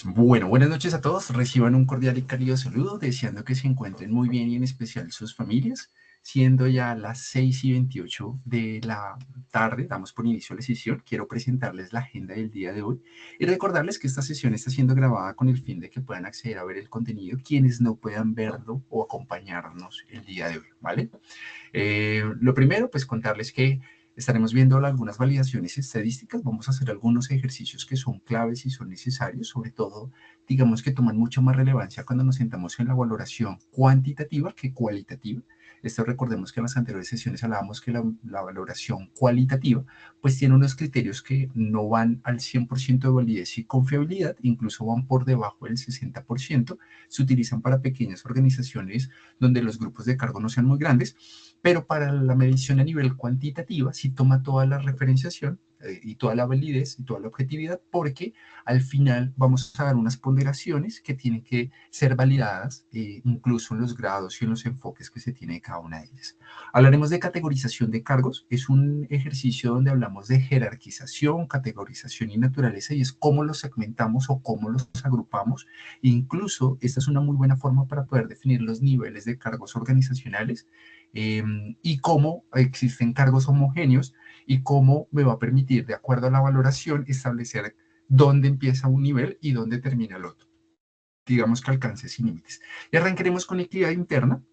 Bueno, buenas noches a todos. Reciban un cordial y cálido saludo, deseando que se encuentren muy bien y en especial sus familias. Siendo ya las 6:28 de la tarde, damos por inicio la sesión. Quiero presentarles la agenda del día de hoy y recordarles que esta sesión está siendo grabada con el fin de que puedan acceder a ver el contenido quienes no puedan verlo o acompañarnos el día de hoy, ¿vale? Lo primero, pues contarles que estaremos viendo algunas validaciones estadísticas, vamos a hacer algunos ejercicios que son claves y son necesarios, sobre todo, digamos que toman mucho más relevancia cuando nos sentamos en la valoración cuantitativa que cualitativa. Esto recordemos que en las anteriores sesiones hablábamos que la valoración cualitativa pues tiene unos criterios que no van al 100% de validez y confiabilidad, incluso van por debajo del 60%, se utilizan para pequeñas organizaciones donde los grupos de cargo no sean muy grandes, pero para la medición a nivel cuantitativa sí toma toda la referenciación y toda la validez y toda la objetividad, porque al final vamos a dar unas ponderaciones que tienen que ser validadas incluso en los grados y en los enfoques que se tiene de cada una de ellas. Hablaremos de categorización de cargos, es un ejercicio donde hablamos de jerarquización, categorización y naturaleza, y es cómo los segmentamos o cómo los agrupamos. Incluso esta es una muy buena forma para poder definir los niveles de cargos organizacionales, eh, y cómo existen cargos homogéneos y cómo me va a permitir, de acuerdo a la valoración, establecer dónde empieza un nivel y dónde termina el otro. Digamos que alcances y límites. Y arrancaremos con equidad interna,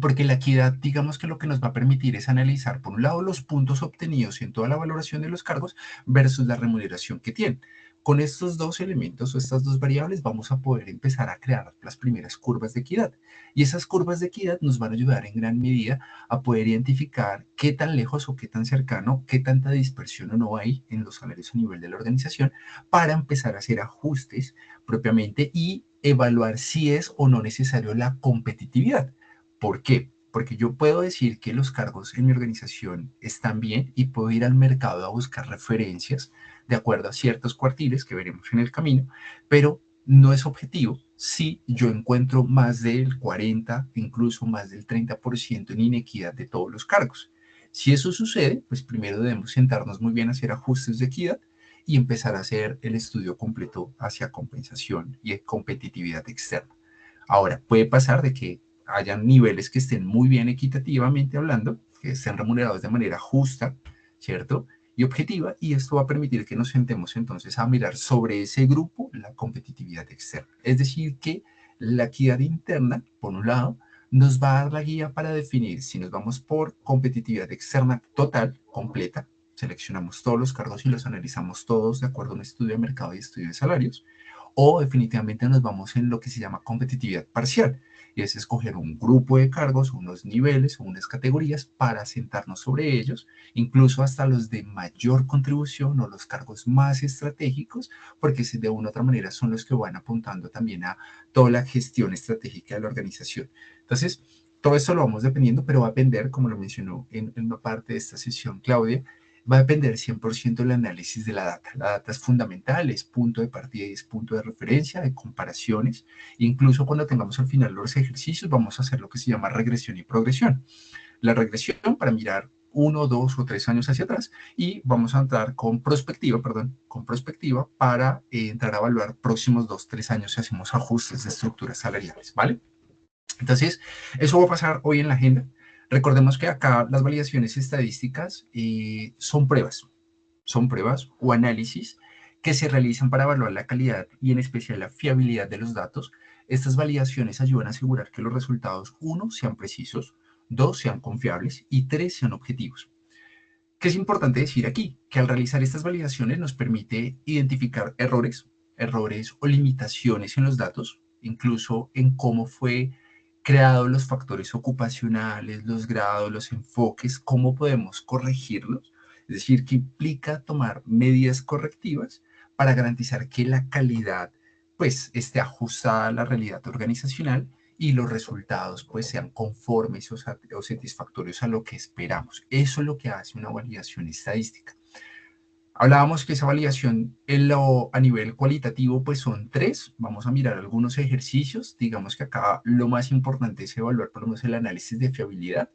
porque la equidad, digamos que lo que nos va a permitir es analizar, por un lado, los puntos obtenidos en toda la valoración de los cargos versus la remuneración que tienen. Con estos dos elementos o estas dos variables vamos a poder empezar a crear las primeras curvas de equidad. Y esas curvas de equidad nos van a ayudar en gran medida a poder identificar qué tan lejos o qué tan cercano, qué tanta dispersión o no hay en los salarios a nivel de la organización para empezar a hacer ajustes propiamente y evaluar si es o no necesario la competitividad. ¿Por qué? Porque yo puedo decir que los cargos en mi organización están bien y puedo ir al mercado a buscar referencias de acuerdo a ciertos cuartiles que veremos en el camino, pero no es objetivo si yo encuentro más del 40, incluso más del 30% en inequidad de todos los cargos. Si eso sucede, pues primero debemos sentarnos muy bien a hacer ajustes de equidad y empezar a hacer el estudio completo hacia compensación y competitividad externa. Ahora, puede pasar de que hayan niveles que estén muy bien equitativamente hablando, que estén remunerados de manera justa, ¿cierto? Y objetiva, y esto va a permitir que nos sentemos entonces a mirar sobre ese grupo la competitividad externa. Es decir, que la equidad interna, por un lado, nos va a dar la guía para definir si nos vamos por competitividad externa total, completa, seleccionamos todos los cargos y los analizamos todos de acuerdo a un estudio de mercado y estudio de salarios, o definitivamente nos vamos en lo que se llama competitividad parcial, y es escoger un grupo de cargos, unos niveles o unas categorías para sentarnos sobre ellos, incluso hasta los de mayor contribución o los cargos más estratégicos, porque de una u otra manera son los que van apuntando también a toda la gestión estratégica de la organización. Entonces, todo esto lo vamos dependiendo, pero va a depender, como lo mencionó en una parte de esta sesión Claudia, va a depender 100% del análisis de la data. La data es fundamental, es punto de partida y es punto de referencia, de comparaciones. Incluso cuando tengamos al final los ejercicios, vamos a hacer lo que se llama regresión y progresión. La regresión para mirar 1, 2 o 3 años hacia atrás, y vamos a entrar con prospectiva, para entrar a evaluar próximos 2, 3 años si hacemos ajustes de estructuras salariales, ¿vale? Entonces, eso va a pasar hoy en la agenda. Recordemos que acá las validaciones estadísticas son pruebas o análisis que se realizan para evaluar la calidad y en especial la fiabilidad de los datos. Estas validaciones ayudan a asegurar que los resultados, uno, sean precisos, dos, sean confiables y tres, sean objetivos. ¿Qué es importante decir aquí? Que al realizar estas validaciones nos permite identificar errores o limitaciones en los datos, incluso en cómo fue creado los factores ocupacionales, los grados, los enfoques, cómo podemos corregirlos. Es decir, que implica tomar medidas correctivas para garantizar que la calidad pues esté ajustada a la realidad organizacional y los resultados pues sean conformes o satisfactorios a lo que esperamos. Eso es lo que hace una validación estadística. Hablábamos que esa validación a nivel cualitativo pues son tres. Vamos a mirar algunos ejercicios. Digamos que acá lo más importante es evaluar por lo menos el análisis de fiabilidad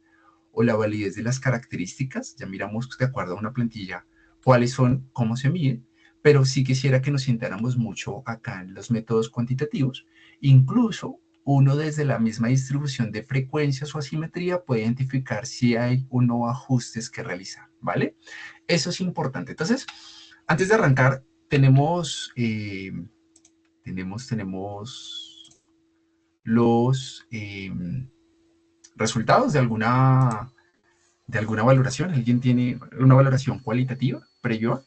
o la validez de las características. Ya miramos de acuerdo a una plantilla cuáles son, cómo se miden, pero sí quisiera que nos sentáramos mucho acá en los métodos cuantitativos. Incluso uno desde la misma distribución de frecuencias o asimetría puede identificar si hay o no ajustes que realizar, ¿vale? Eso es importante. Entonces, antes de arrancar, tenemos los resultados de alguna valoración. ¿Alguien tiene una valoración cualitativa previo?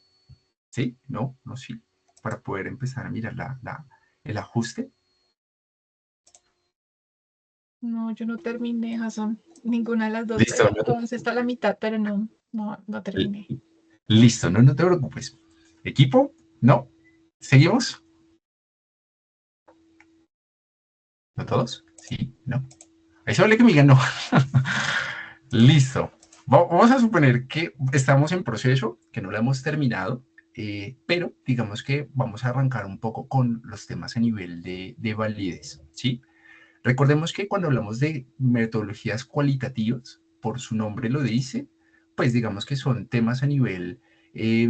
¿Sí? ¿No? ¿No? Sí. Para poder empezar a mirar el ajuste. No, yo no terminé, Jason. Ninguna de las dos. Listo. Entonces está a la mitad, pero no terminé. Listo, no, no te preocupes. ¿Equipo? ¿No? ¿Seguimos? ¿No todos? Sí, ¿no? Ahí se vale que me digan no. Listo. Vamos a suponer que estamos en proceso, que no lo hemos terminado, pero digamos que vamos a arrancar un poco con los temas a nivel de validez, ¿sí? Recordemos que cuando hablamos de metodologías cualitativas, por su nombre lo dice, pues digamos que son temas a nivel eh,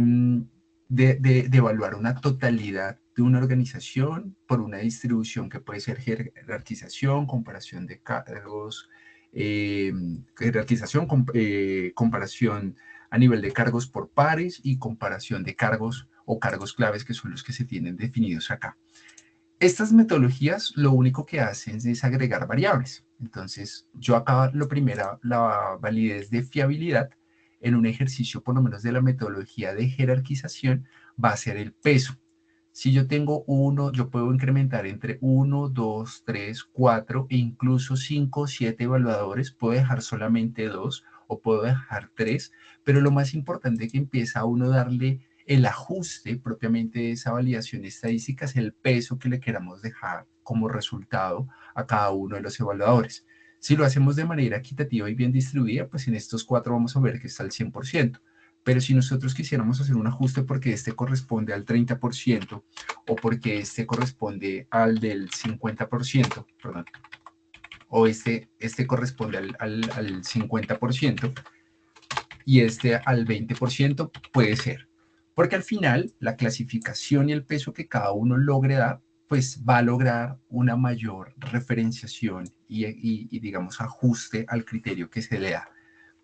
de evaluar una totalidad de una organización por una distribución que puede ser jerarquización, comparación de cargos, eh, jerarquización, comparación a nivel de cargos por pares y comparación de cargos o cargos claves que son los que se tienen definidos acá. Estas metodologías lo único que hacen es agregar variables. Entonces, yo acá lo primero, la validez de fiabilidad en un ejercicio por lo menos de la metodología de jerarquización va a ser el peso. Si yo tengo uno, yo puedo incrementar entre uno, 2, 3, 4 e incluso 5 o 7 evaluadores. Puedo dejar solamente 2 o puedo dejar 3, pero lo más importante es que empieza uno a darle el ajuste propiamente de esa validación estadística, es el peso que le queramos dejar como resultado a cada uno de los evaluadores. Si lo hacemos de manera equitativa y bien distribuida, pues en estos 4 vamos a ver que está al 100%. Pero si nosotros quisiéramos hacer un ajuste porque este corresponde al 30% o porque este corresponde al del 50%, perdón, o este corresponde al 50% y este al 20%, puede ser. Porque al final la clasificación y el peso que cada uno logre dar, pues va a lograr una mayor referenciación y digamos ajuste al criterio que se le da.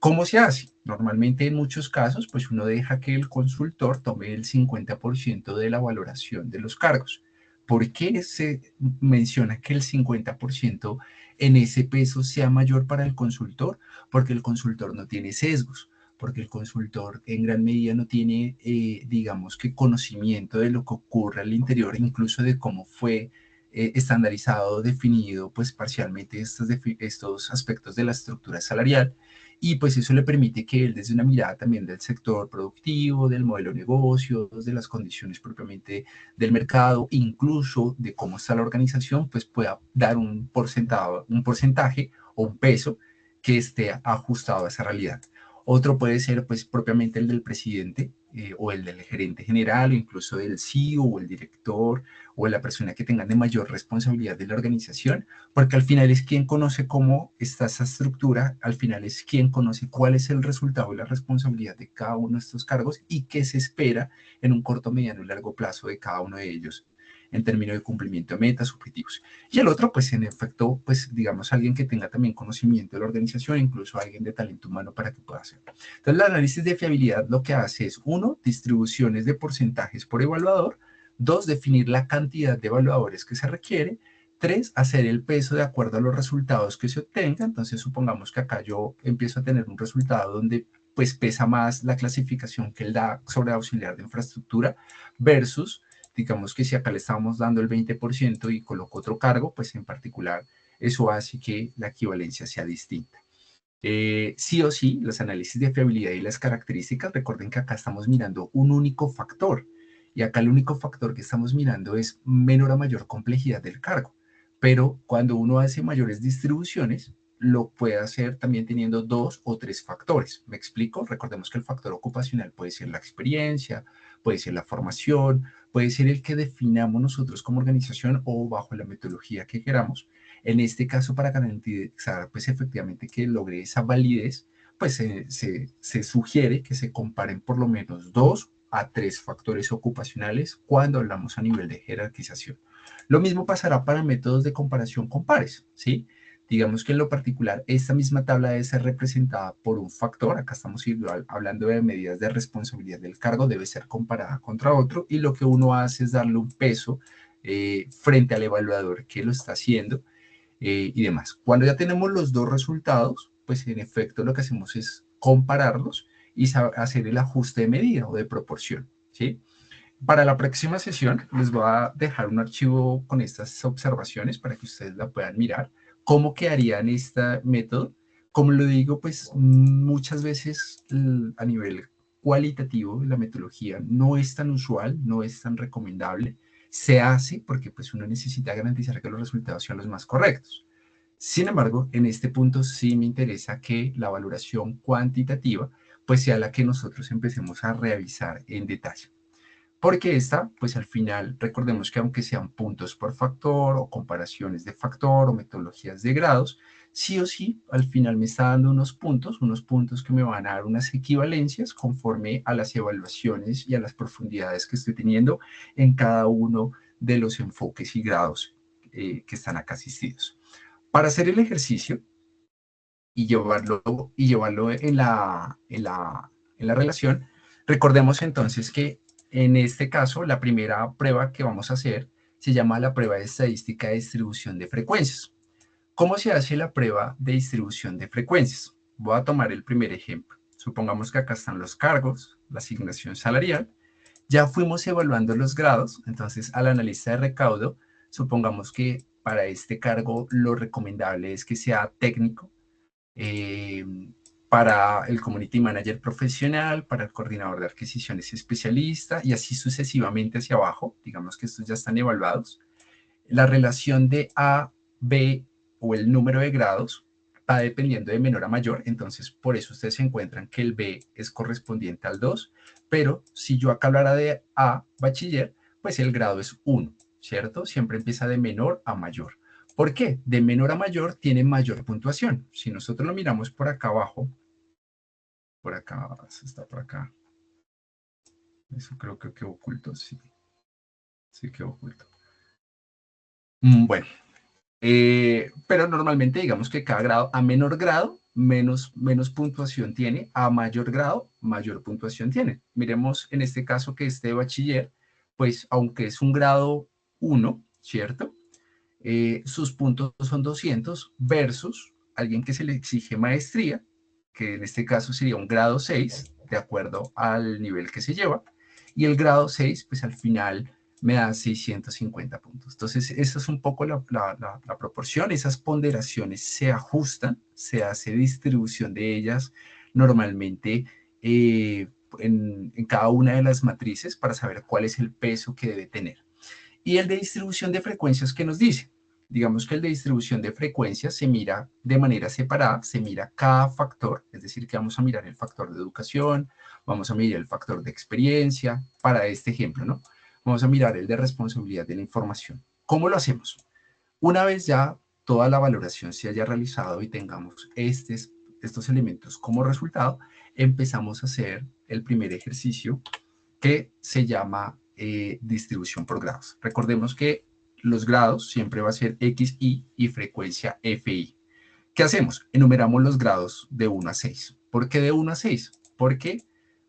¿Cómo se hace? Normalmente en muchos casos, pues uno deja que el consultor tome el 50% de la valoración de los cargos. ¿Por qué se menciona que el 50% en ese peso sea mayor para el consultor? Porque el consultor no tiene sesgos, porque el consultor en gran medida no tiene, digamos que conocimiento de lo que ocurre al interior, incluso de cómo fue estandarizado, definido, pues parcialmente estos aspectos de la estructura salarial y pues eso le permite que él desde una mirada también del sector productivo, del modelo de negocios, de las condiciones propiamente del mercado, incluso de cómo está la organización, pues pueda dar un porcentaje o un peso que esté ajustado a esa realidad. Otro puede ser pues propiamente el del presidente o el del gerente general o incluso del CEO o el director o la persona que tenga de mayor responsabilidad de la organización, porque al final es quien conoce cómo está esa estructura, al final es quien conoce cuál es el resultado y la responsabilidad de cada uno de estos cargos y qué se espera en un corto, mediano y largo plazo de cada uno de ellos en términos de cumplimiento de metas, objetivos. Y el otro, pues en efecto, pues digamos alguien que tenga también conocimiento de la organización, incluso alguien de talento humano para que pueda hacerlo. Entonces, el análisis de fiabilidad lo que hace es, uno, distribuciones de porcentajes por evaluador, dos, definir la cantidad de evaluadores que se requiere, tres, hacer el peso de acuerdo a los resultados que se obtengan. Entonces, supongamos que acá yo empiezo a tener un resultado donde pues pesa más la clasificación que él da sobre auxiliar de infraestructura versus, digamos que si acá le estamos dando el 20% y coloco otro cargo, pues en particular eso hace que la equivalencia sea distinta. Sí o sí, los análisis de fiabilidad y las características, recuerden que acá estamos mirando un único factor y acá el único factor que estamos mirando es menor a mayor complejidad del cargo, pero cuando uno hace mayores distribuciones, lo puede hacer también teniendo dos o tres factores. ¿Me explico? Recordemos que el factor ocupacional puede ser la experiencia, puede ser la formación, puede ser el que definamos nosotros como organización o bajo la metodología que queramos. En este caso, para garantizar pues efectivamente que logre esa validez, pues se sugiere que se comparen por lo menos dos a 3 factores ocupacionales cuando hablamos a nivel de jerarquización. Lo mismo pasará para métodos de comparación con pares, ¿sí? Digamos que en lo particular, esta misma tabla debe ser representada por un factor. Acá estamos igual hablando de medidas de responsabilidad del cargo, debe ser comparada contra otro, y lo que uno hace es darle un peso frente al evaluador que lo está haciendo y demás. Cuando ya tenemos los dos resultados, pues en efecto lo que hacemos es compararlos y hacer el ajuste de medida o de proporción, ¿sí? Para la próxima sesión les voy a dejar un archivo con estas observaciones para que ustedes la puedan mirar. ¿Cómo quedaría en este método? Como lo digo, pues muchas veces a nivel cualitativo la metodología no es tan usual, no es tan recomendable. Se hace porque pues uno necesita garantizar que los resultados sean los más correctos. Sin embargo, en este punto sí me interesa que la valoración cuantitativa pues sea la que nosotros empecemos a revisar en detalle. Porque esta, pues al final, recordemos que aunque sean puntos por factor o comparaciones de factor o metodologías de grados, sí o sí, al final me está dando unos puntos que me van a dar unas equivalencias conforme a las evaluaciones y a las profundidades que estoy teniendo en cada uno de los enfoques y grados que están acá asistidos. Para hacer el ejercicio y llevarlo en la relación, recordemos entonces que en este caso la primera prueba que vamos a hacer se llama la prueba de estadística de distribución de frecuencias. ¿Cómo se hace la prueba de distribución de frecuencias? Voy a tomar el primer ejemplo. Supongamos que acá están los cargos, la asignación salarial. Ya fuimos evaluando los grados, entonces al analista de recaudo, supongamos que para este cargo lo recomendable es que sea técnico, eh, para el community manager profesional, para el coordinador de adquisiciones especialista y así sucesivamente hacia abajo. Digamos que estos ya están evaluados. La relación de A, B o el número de grados va dependiendo de menor a mayor, entonces por eso ustedes encuentran que el B es correspondiente al 2, pero si yo acá hablara de A, bachiller, pues el grado es 1, ¿cierto? Siempre empieza de menor a mayor. ¿Por qué? De menor a mayor tiene mayor puntuación. Si nosotros lo miramos por acá abajo, por acá, está por acá. Eso creo que quedó oculto, sí. Sí quedó oculto. Bueno, pero normalmente digamos que cada grado, a menor grado, menos puntuación tiene, a mayor grado, mayor puntuación tiene. Miremos en este caso que este bachiller, pues aunque es un grado 1, ¿cierto? Sus puntos son 200 versus alguien que se le exige maestría, que en este caso sería un grado 6, de acuerdo al nivel que se lleva, y el grado 6, pues al final me da 650 puntos. Entonces, esa es un poco la proporción, esas ponderaciones se ajustan, se hace distribución de ellas normalmente en cada una de las matrices para saber cuál es el peso que debe tener. Y el de distribución de frecuencias, ¿qué nos dice? Digamos que el de distribución de frecuencias se mira de manera separada, se mira cada factor, es decir, que vamos a mirar el factor de educación, vamos a mirar el factor de experiencia, para este ejemplo, ¿no? Vamos a mirar el de responsabilidad de la información. ¿Cómo lo hacemos? Una vez ya toda la valoración se haya realizado y tengamos estos elementos como resultado, empezamos a hacer el primer ejercicio que se llama distribución por grados. Recordemos que los grados siempre va a ser XI y frecuencia FI. ¿Qué hacemos? Enumeramos los grados de 1 a 6. ¿Por qué de 1 a 6? Porque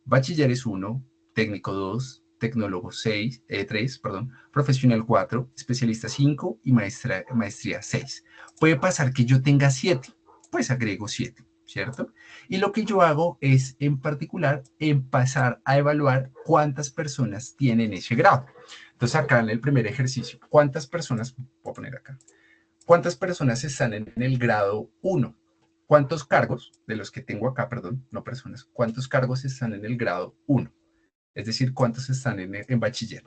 bachiller es 1, técnico 2, tecnólogo 6, 3, perdón, profesional 4, especialista 5 y maestría 6. Puede pasar que yo tenga 7, pues agrego 7, ¿cierto? Y lo que yo hago es, en particular, empezar a evaluar cuántas personas tienen ese grado. Entonces, acá en el primer ejercicio, ¿cuántas personas, voy a poner acá, cuántas personas están en el grado 1? ¿Cuántos cargos, de los que tengo acá, perdón, no personas, cuántos cargos están en el grado 1? Es decir, ¿cuántos están en bachiller?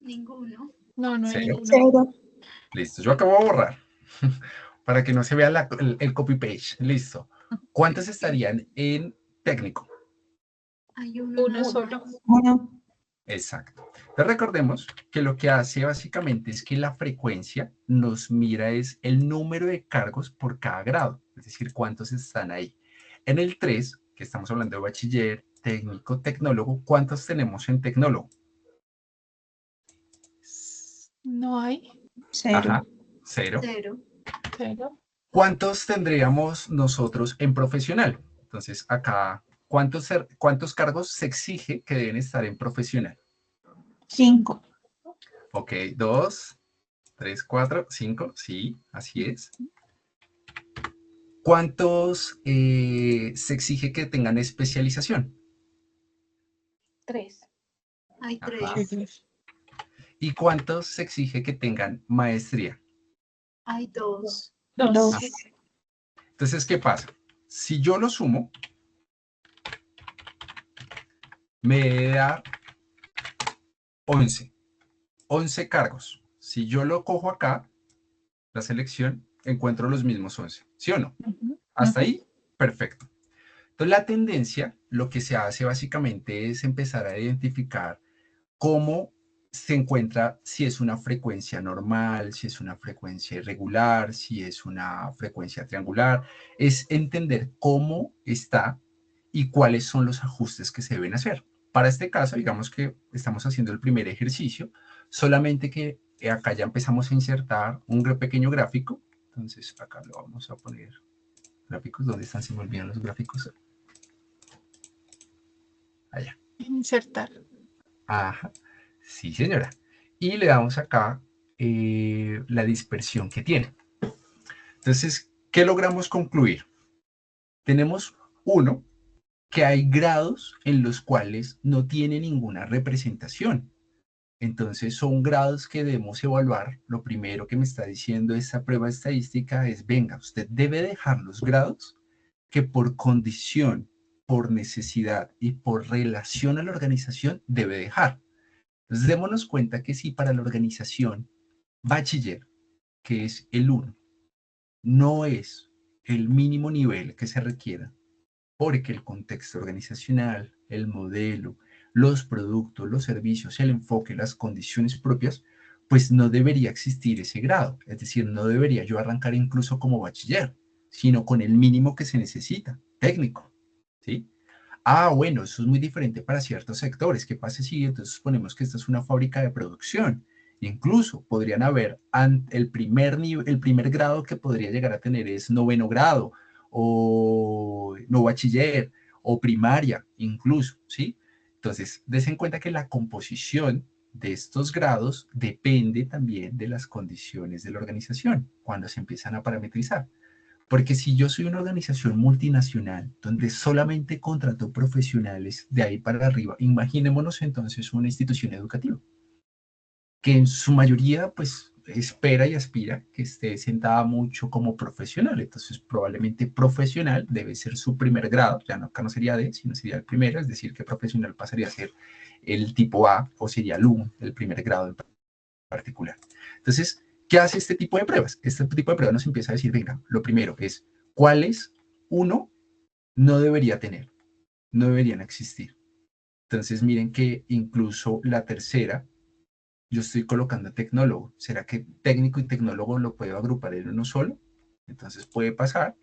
Ninguno. No, no hay ¿Cero? ninguno. Cero. Listo, yo acabo de borrar para que no se vea el copy-page. Listo. ¿Cuántos estarían en técnico? Hay uno Uno nada solo. más. Uno. Exacto. Entonces recordemos que lo que hace básicamente es que la frecuencia nos mira es el número de cargos por cada grado, es decir, cuántos están ahí. En el 3, que estamos hablando de bachiller, técnico, tecnólogo. ¿Cuántos tenemos en tecnólogo? No hay. Ajá, 0. 0. 0. Cero. ¿Cuántos tendríamos nosotros en profesional? Entonces, acá, ¿cuántos cargos se exige que deben estar en profesional? 5. Ok, 2, 3, 4, 5. Sí, así es. ¿Cuántos se exige que tengan especialización? 3. Hay Ajá. 3. ¿Y cuántos se exige que tengan maestría? Hay 2. 2. 2. Entonces, ¿qué pasa? Si yo lo sumo, me debe dar 11. 11 cargos. Si yo lo cojo acá, la selección, encuentro los mismos 11. ¿Sí o no? Hasta ahí, perfecto. Entonces, la tendencia, lo que se hace básicamente es empezar a identificar cómo se encuentra, si es una frecuencia normal, si es una frecuencia irregular, si es una frecuencia triangular, es entender cómo está y cuáles son los ajustes que se deben hacer. Para este caso, digamos que estamos haciendo el primer ejercicio, solamente que acá ya empezamos a insertar un pequeño gráfico. Entonces, acá lo vamos a poner gráficos. ¿Dónde están? Se me olvidan los gráficos. Allá. Insertar. Ajá. Sí, señora. Y le damos acá la dispersión que tiene. Entonces, ¿qué logramos concluir? Tenemos uno, que hay grados en los cuales no tiene ninguna representación. Entonces, son grados que debemos evaluar. Lo primero que me está diciendo esta prueba estadística es, venga, usted debe dejar los grados que por condición, por necesidad y por relación a la organización debe dejar. Entonces, démonos cuenta que si para la organización bachiller, que es el 1, no es el mínimo nivel que se requiera, porque el contexto organizacional, el modelo, los productos, los servicios, el enfoque, las condiciones propias, pues no debería existir ese grado. Es decir, no debería yo arrancar incluso como bachiller, sino con el mínimo que se necesita, técnico, ¿sí? Ah, bueno, eso es muy diferente para ciertos sectores. ¿Qué pasa si entonces suponemos que esta es una fábrica de producción? Incluso podrían haber el primer grado que podría llegar a tener es noveno grado o no bachiller o primaria, incluso, ¿sí? Entonces, des en cuenta que la composición de estos grados depende también de las condiciones de la organización cuando se empiezan a parametrizar. Porque si yo soy una organización multinacional donde solamente contrato profesionales de ahí para arriba, imaginémonos entonces una institución educativa que en su mayoría pues espera y aspira que esté sentada mucho como profesional. Entonces probablemente profesional debe ser su primer grado, ya no, acá no sería D, sino sería el primero, es decir, que profesional pasaría a ser el tipo A o sería el 1, el primer grado en particular. Entonces, ¿qué hace este tipo de pruebas? Este tipo de pruebas nos empieza a decir, venga, lo primero es, ¿cuáles uno no debería tener? No deberían existir. Entonces, miren que incluso la tercera, yo estoy colocando tecnólogo. ¿Será que técnico y tecnólogo lo puedo agrupar en uno solo? Entonces puede pasar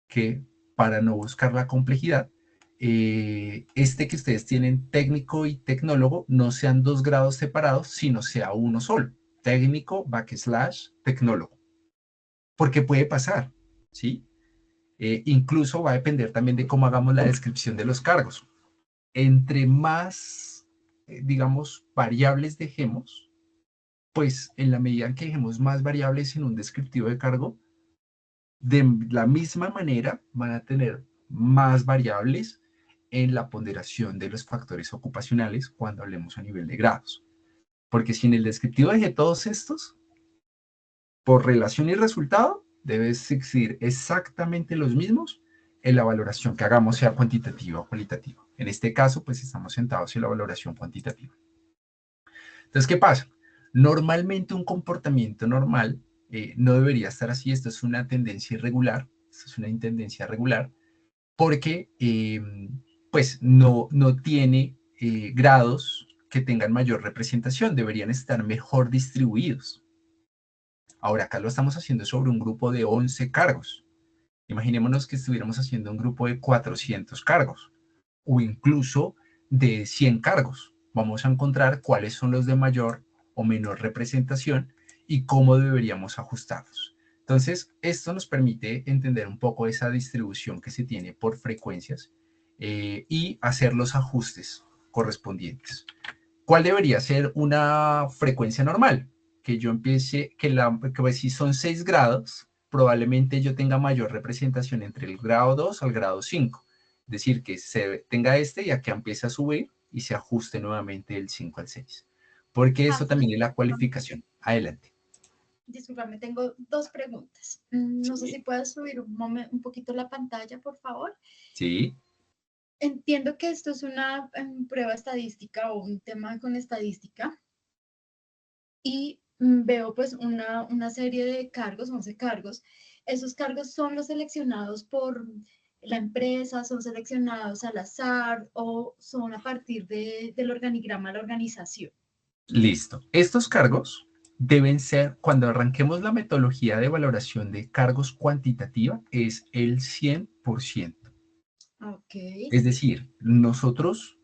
que para no buscar la complejidad, este que ustedes tienen técnico y tecnólogo no sean dos grados separados, sino sea uno solo, técnico backslash tecnólogo, porque puede pasar, ¿sí? Incluso va a depender también de cómo hagamos la descripción de los cargos. Entre más, digamos, variables dejemos, pues en la medida en que dejemos más variables en un descriptivo de cargo, de la misma manera van a tener más variables en la ponderación de los factores ocupacionales cuando hablemos a nivel de grados. Porque si en el descriptivo dejé todos estos, por relación y resultado, debe existir exactamente los mismos en la valoración que hagamos, sea cuantitativa o cualitativa. En este caso, pues estamos sentados en la valoración cuantitativa. Entonces, ¿qué pasa? Normalmente un comportamiento normal no debería estar así. Esto es una tendencia irregular. Esto es una tendencia regular porque pues no tiene grados que tengan mayor representación. Deberían estar mejor distribuidos. Ahora, acá lo estamos haciendo sobre un grupo de 11 cargos. Imaginémonos que estuviéramos haciendo un grupo de 400 cargos. o incluso de 100 cargos. Vamos a encontrar cuáles son los de mayor o menor representación y cómo deberíamos ajustarlos. Entonces, esto nos permite entender un poco esa distribución que se tiene por frecuencias y hacer los ajustes correspondientes. ¿Cuál debería ser una frecuencia normal? Que yo empiece, que pues, si son 6 grados, probablemente yo tenga mayor representación entre el grado 2 al grado 5. Es decir, que se tenga y acá empiece a subir y se ajuste nuevamente del 5 al 6. Porque eso también es la cualificación. Adelante. Disculpame, tengo dos preguntas. No sé si Sí. puedes subir un poquito la pantalla, por favor. Sí. Entiendo que esto es una prueba estadística o un tema con estadística y veo pues una serie de cargos, 11 cargos. ¿Esos cargos son los seleccionados por la empresa, son seleccionados al azar o son a partir del organigrama de la organización? Listo. Estos cargos deben ser, cuando arranquemos la metodología de valoración de cargos cuantitativa, es el 100%. Ok. Es decir, nosotros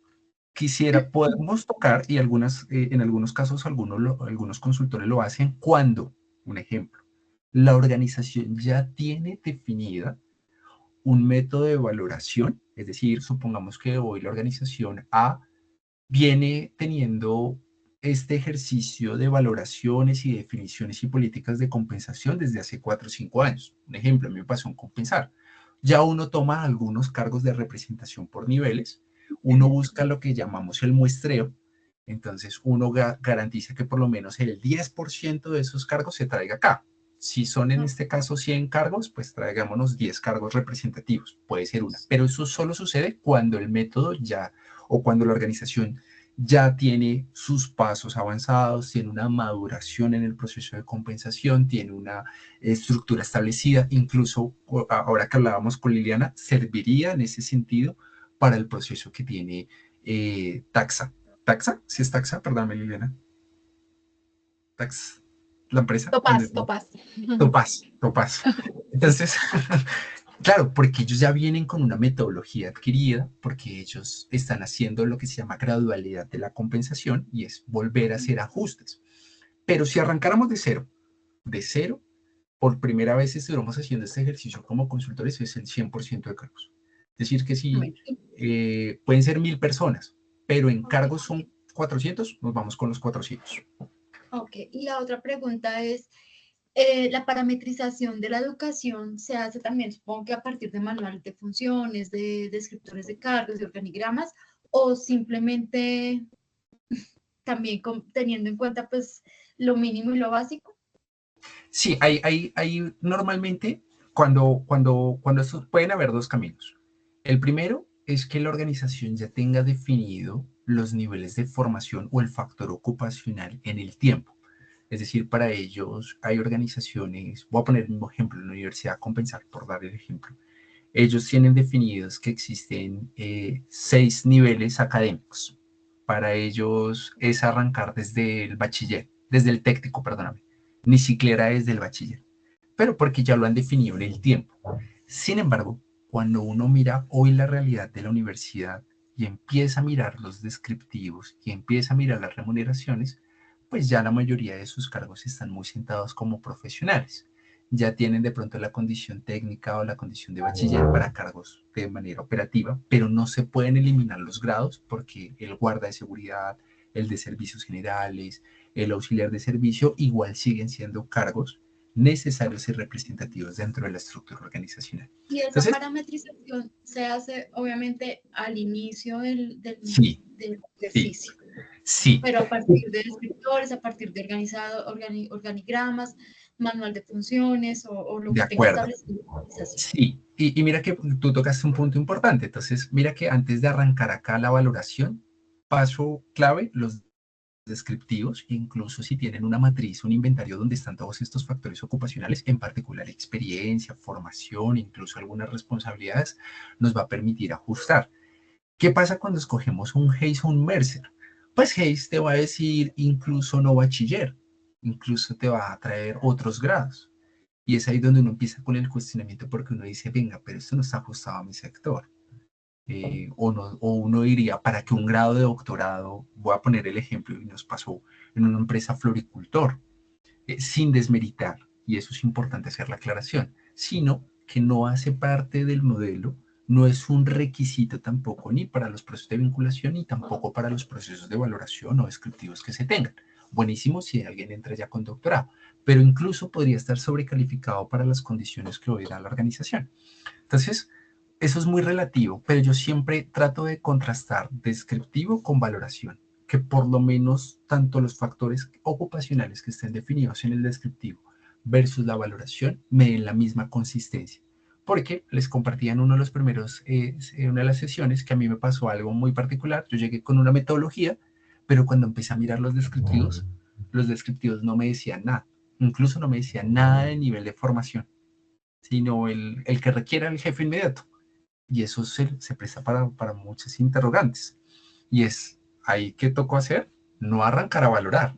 podemos tocar, y en algunos casos algunos consultores lo hacen, cuando, un ejemplo, la organización ya tiene definida un método de valoración, es decir, supongamos que hoy la organización A viene teniendo este ejercicio de valoraciones y definiciones y políticas de compensación desde hace 4 o 5 años. Un ejemplo, a mí me pasó en Compensar. Ya uno toma algunos cargos de representación por niveles, uno busca lo que llamamos el muestreo, entonces uno garantiza que por lo menos el 10% de esos cargos se traiga acá. Si son en este caso 100 cargos, pues traigámonos 10 cargos representativos, puede ser una, pero eso solo sucede cuando el método ya o cuando la organización ya tiene sus pasos avanzados, tiene una maduración en el proceso de compensación, tiene una estructura establecida, incluso ahora que hablábamos con Liliana, serviría en ese sentido para el proceso que tiene Taxa. ¿Taxa? ¿Sí es Taxa? Perdóname, Liliana. Taxa, la empresa donde... Topaz, topaz. Topaz, Topaz. Entonces, claro, porque ellos ya vienen con una metodología adquirida, porque ellos están haciendo lo que se llama gradualidad de la compensación y es volver a hacer ajustes. Pero si arrancáramos de cero, por primera vez estuviéramos haciendo este ejercicio como consultores, es el 100% de cargos. Es decir, que si pueden ser 1000 personas, pero en Ok. cargos son 400, nos vamos con los 400. Ok, y la otra pregunta es, la parametrización de la educación se hace también, supongo que a partir de manuales de funciones, de descriptores de cargos, de organigramas, o simplemente también teniendo en cuenta pues lo mínimo y lo básico. Sí, hay normalmente, cuando esto, pueden haber dos caminos. El primero es que la organización ya tenga definido los niveles de formación o el factor ocupacional en el tiempo. Es decir, para ellos hay organizaciones, voy a poner el mismo ejemplo, en la Universidad Compensar, por dar el ejemplo. Ellos tienen definidos que existen 6 niveles académicos. Para ellos es arrancar desde el bachiller, desde el técnico, perdóname, ni siquiera desde el bachiller, pero porque ya lo han definido en el tiempo. Sin embargo, cuando uno mira hoy la realidad de la universidad y empieza a mirar los descriptivos y empieza a mirar las remuneraciones, pues ya la mayoría de sus cargos están muy sentados como profesionales. Ya tienen de pronto la condición técnica o la condición de bachiller para cargos de manera operativa, pero no se pueden eliminar los grados porque el guarda de seguridad, el de servicios generales, el auxiliar de servicio, igual siguen siendo cargos necesarios y representativos dentro de la estructura organizacional. Y esa Entonces, parametrización se hace obviamente al inicio sí, del sí, ejercicio, sí, pero a partir de descriptores, a partir de organigramas, manual de funciones o lo de que tenga acuerdo. establecido la organización. Sí, y mira que tú tocaste un punto importante. Entonces, mira que antes de arrancar acá la valoración, paso clave, los descriptivos, incluso si tienen una matriz, un inventario donde están todos estos factores ocupacionales, en particular experiencia, formación, incluso algunas responsabilidades, nos va a permitir ajustar. ¿Qué pasa cuando escogemos un Hayes o un Mercer? Pues Hayes te va a decir incluso no bachiller, incluso te va a traer otros grados. Y es ahí donde uno empieza con el cuestionamiento porque uno dice, venga, pero esto no está ajustado a mi sector. o uno diría, para que un grado de doctorado, voy a poner el ejemplo y nos pasó en una empresa floricultor, sin desmeritar, y eso es importante hacer la aclaración, sino que no hace parte del modelo, no es un requisito tampoco ni para los procesos de vinculación ni tampoco para los procesos de valoración o descriptivos que se tengan. Buenísimo si alguien entra ya con doctorado, pero incluso podría estar sobrecalificado para las condiciones que hoy da la organización. Entonces, eso es muy relativo, pero yo siempre trato de contrastar descriptivo con valoración, que por lo menos tanto los factores ocupacionales que estén definidos en el descriptivo versus la valoración me den la misma consistencia. Porque les compartía en uno de los primeros, en una de las sesiones, que a mí me pasó algo muy particular. Yo llegué con una metodología, pero cuando empecé a mirar los descriptivos no me decían nada. Incluso no me decían nada de nivel de formación, sino el que requiera el jefe inmediato. Y eso se presta para muchos interrogantes. Y es ahí que tocó hacer, no arrancar a valorar,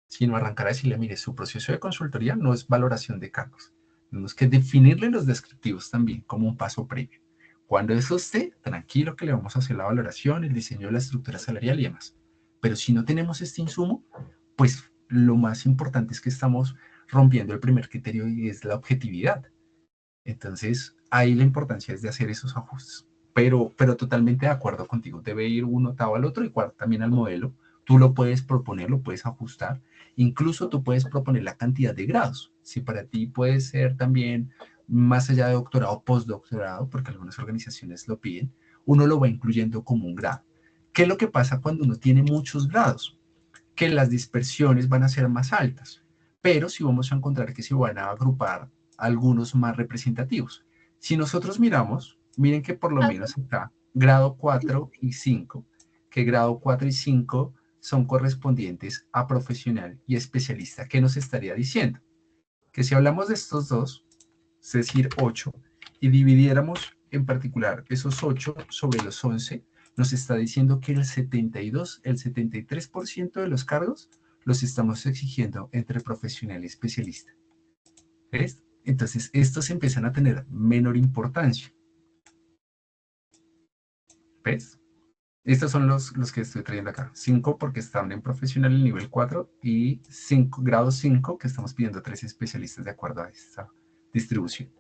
sino arrancar a decirle, mire, su proceso de consultoría no es valoración de cargos. Tenemos que definirle los descriptivos también como un paso previo. Cuando eso esté, tranquilo que le vamos a hacer la valoración, el diseño de la estructura salarial y demás. Pero si no tenemos este insumo, pues lo más importante es que estamos rompiendo el primer criterio y es la objetividad. Entonces, ahí la importancia es de hacer esos ajustes. Pero totalmente de acuerdo contigo. Debe ir uno atado al otro, igual también al modelo. Tú lo puedes proponer, lo puedes ajustar. Incluso tú puedes proponer la cantidad de grados. Si para ti puede ser también más allá de doctorado, postdoctorado, porque algunas organizaciones lo piden, uno lo va incluyendo como un grado. ¿Qué es lo que pasa cuando uno tiene muchos grados? Que las dispersiones van a ser más altas, pero sí vamos a encontrar que se van a agrupar algunos más representativos. Si nosotros miramos, miren que por lo menos está grado 4 y 5, que grado 4 y 5 son correspondientes a profesional y especialista. ¿Qué nos estaría diciendo? Que si hablamos de estos dos, es decir, 8, y dividiéramos en particular esos 8 sobre los 11, nos está diciendo que el 72, el 73% de los cargos los estamos exigiendo entre profesional y especialista. ¿Ves? Entonces, estos empiezan a tener menor importancia. ¿Ves? Estos son los que estoy trayendo acá. 5 porque están en profesional el nivel 4 y 5, grado 5 que estamos pidiendo 3 especialistas de acuerdo a esta distribución.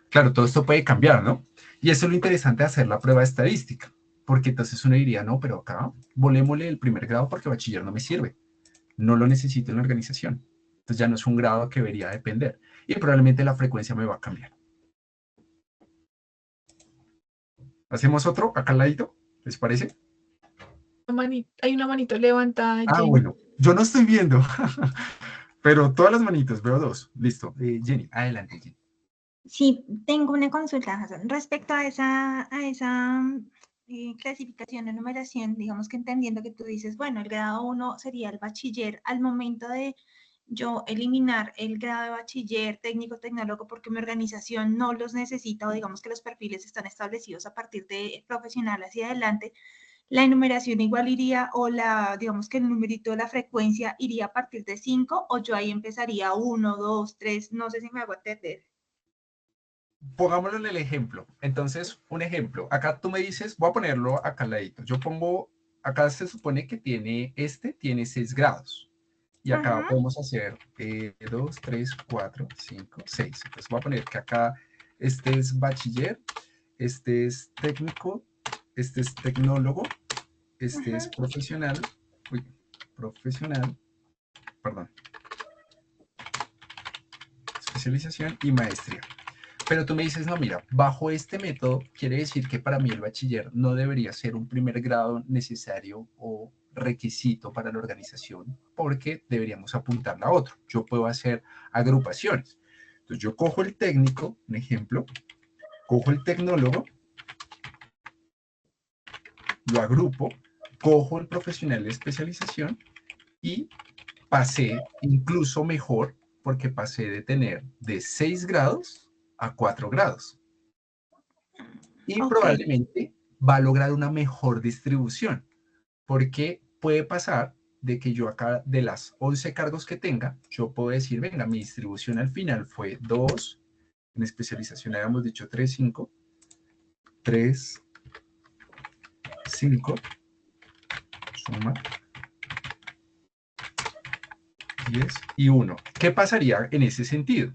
Claro, todo esto puede cambiar, ¿no? Y eso es lo interesante de hacer la prueba estadística, porque entonces uno diría, no, pero acá volémosle el primer grado porque bachiller no me sirve, no lo necesito en la organización. Entonces ya no es un grado que debería depender y probablemente la frecuencia me va a cambiar. ¿Hacemos otro acá al ladito? ¿Les parece? Hay una manito levantada, Ah, Jenny. bueno, yo no estoy viendo, pero todas las manitos, veo dos. Listo. Jenny, adelante, Jenny. Sí, tengo una consulta, Hassan. Respecto a esa clasificación o numeración, digamos que entendiendo que tú dices, bueno, el grado 1 sería el bachiller, al momento de yo eliminar el grado de bachiller, técnico, tecnólogo, porque mi organización no los necesita o digamos que los perfiles están establecidos a partir de profesional hacia adelante, la enumeración igual iría o digamos que el numerito de la frecuencia iría a partir de 5 o yo ahí empezaría 1, 2, 3, no sé si me hago entender. Pongámoslo en el ejemplo. Entonces, un ejemplo. Acá tú me dices, voy a ponerlo acá al ladito. Yo pongo, acá se supone que tiene 6 grados. Y acá podemos hacer 2, 3, 4, 5, 6. Entonces voy a poner que acá este es bachiller, este es técnico, este es tecnólogo, este es profesional, profesional, perdón, especialización y maestría. Pero tú me dices, no, mira, bajo este método quiere decir que para mí el bachiller no debería ser un primer grado necesario o requisito para la organización, porque deberíamos apuntarla a otro. Yo puedo hacer agrupaciones. Entonces yo cojo el técnico, un ejemplo, cojo el tecnólogo, lo agrupo, cojo el profesional de especialización y pasé incluso mejor porque pasé de tener de 6 grados a 4 grados. Y probablemente va a lograr una mejor distribución, porque puede pasar de que yo acá, de las 11 cargos que tenga, yo puedo decir, venga, mi distribución al final fue 2, en especialización habíamos dicho 3, 5, 3, 5, suma 10 y 1. ¿Qué pasaría en ese sentido?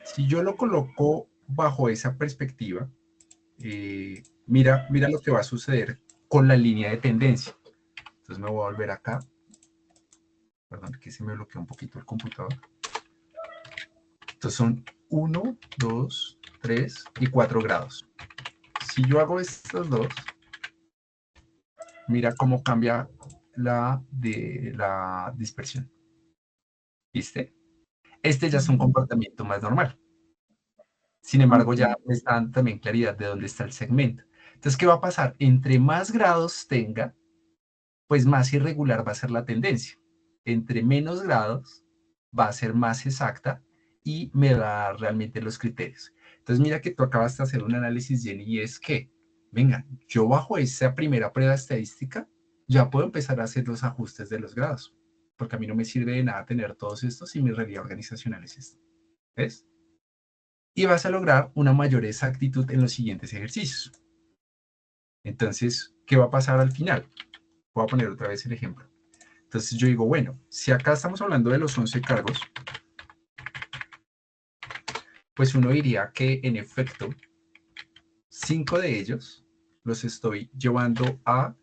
Si yo lo coloco bajo esa perspectiva, mira lo que va a suceder con la línea de tendencia. Entonces me voy a volver acá. Perdón, que se me bloqueó un poquito el computador. Entonces son 1, 2, 3 y 4 grados. Si yo hago estos dos, mira cómo cambia la dispersión. ¿Viste? Este ya es un comportamiento más normal. Sin embargo, ya me está dando también claridad de dónde está el segmento. Entonces, ¿qué va a pasar? Entre más grados tenga, pues más irregular va a ser la tendencia. Entre menos grados va a ser más exacta y me va a dar realmente los criterios. Entonces, mira que tú acabas de hacer un análisis, Jenny, y es que, venga, yo bajo esa primera prueba estadística ya puedo empezar a hacer los ajustes de los grados, porque a mí no me sirve de nada tener todos estos si mi realidad organizacional es esta. ¿Ves? Y vas a lograr una mayor exactitud en los siguientes ejercicios. Entonces, ¿qué va a pasar al final? Voy a poner otra vez el ejemplo. Entonces yo digo, bueno, si acá estamos hablando de los 11 cargos, pues uno diría que en efecto, 5 de ellos los estoy llevando a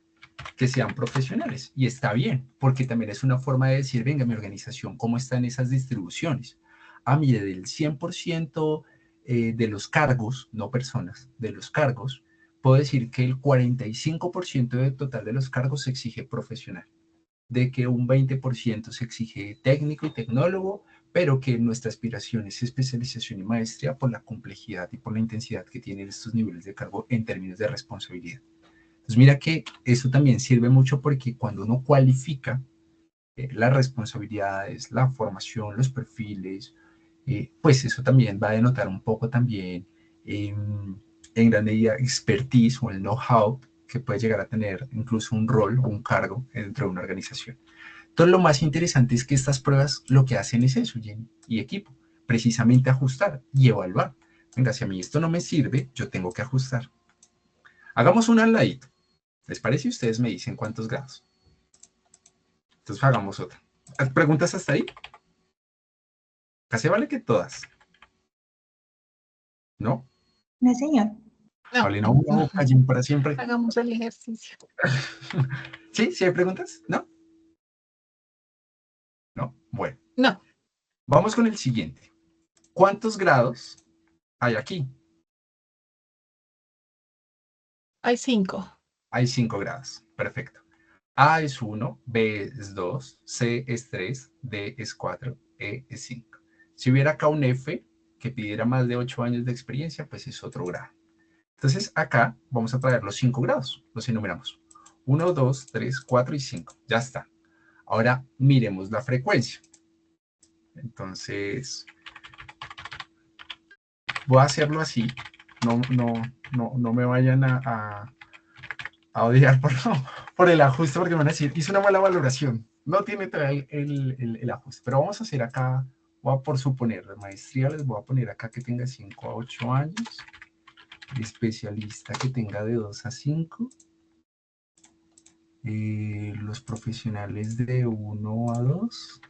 que sean profesionales. Y está bien, porque también es una forma de decir, venga, mi organización, ¿cómo están esas distribuciones? Ah, mire, del 100% de los cargos, no personas, de los cargos, puedo decir que el 45% del total de los cargos se exige profesional, de que un 20% se exige técnico y tecnólogo, pero que nuestra aspiración es especialización y maestría por la complejidad y por la intensidad que tienen estos niveles de cargo en términos de responsabilidad. Entonces mira que eso también sirve mucho porque cuando uno cualifica las responsabilidades, la formación, los perfiles, pues eso también va a denotar un poco también en gran medida expertise o el know-how que puede llegar a tener incluso un rol o un cargo dentro de una organización. Entonces lo más interesante es que estas pruebas lo que hacen es eso, Jenny, y equipo, precisamente ajustar y evaluar. Venga, si a mí esto no me sirve, yo tengo que ajustar. Hagamos un al ladito. ¿Les parece? Ustedes me dicen cuántos grados. Entonces hagamos otra. ¿Preguntas hasta ahí? Casi vale que todas. ¿No? No, señor. No, Hablen a uno, callen para siempre. hagamos el ejercicio. ¿Sí? ¿Sí hay preguntas? ¿No? ¿No? Bueno. No, Vamos con el siguiente. ¿Cuántos grados hay aquí? hay 5. Hay 5 grados. Perfecto. A es 1, B es 2, C es 3, D es 4, E es 5. Si hubiera acá un F que pidiera más de 8 años de experiencia, pues es otro grado. Entonces acá vamos a traer los 5 grados, los enumeramos. 1, 2, 3, 4 y 5. Ya está. Ahora miremos la frecuencia. Entonces, voy a hacerlo así. No me vayan a odiar por el ajuste, porque me van a decir, hice una mala valoración. No tiene todavía el ajuste. Pero vamos a hacer acá, voy a por suponer, de maestría les voy a poner acá que tenga 5 a 8 años. De especialista que tenga de 2 a 5. Los profesionales de 1 a 2.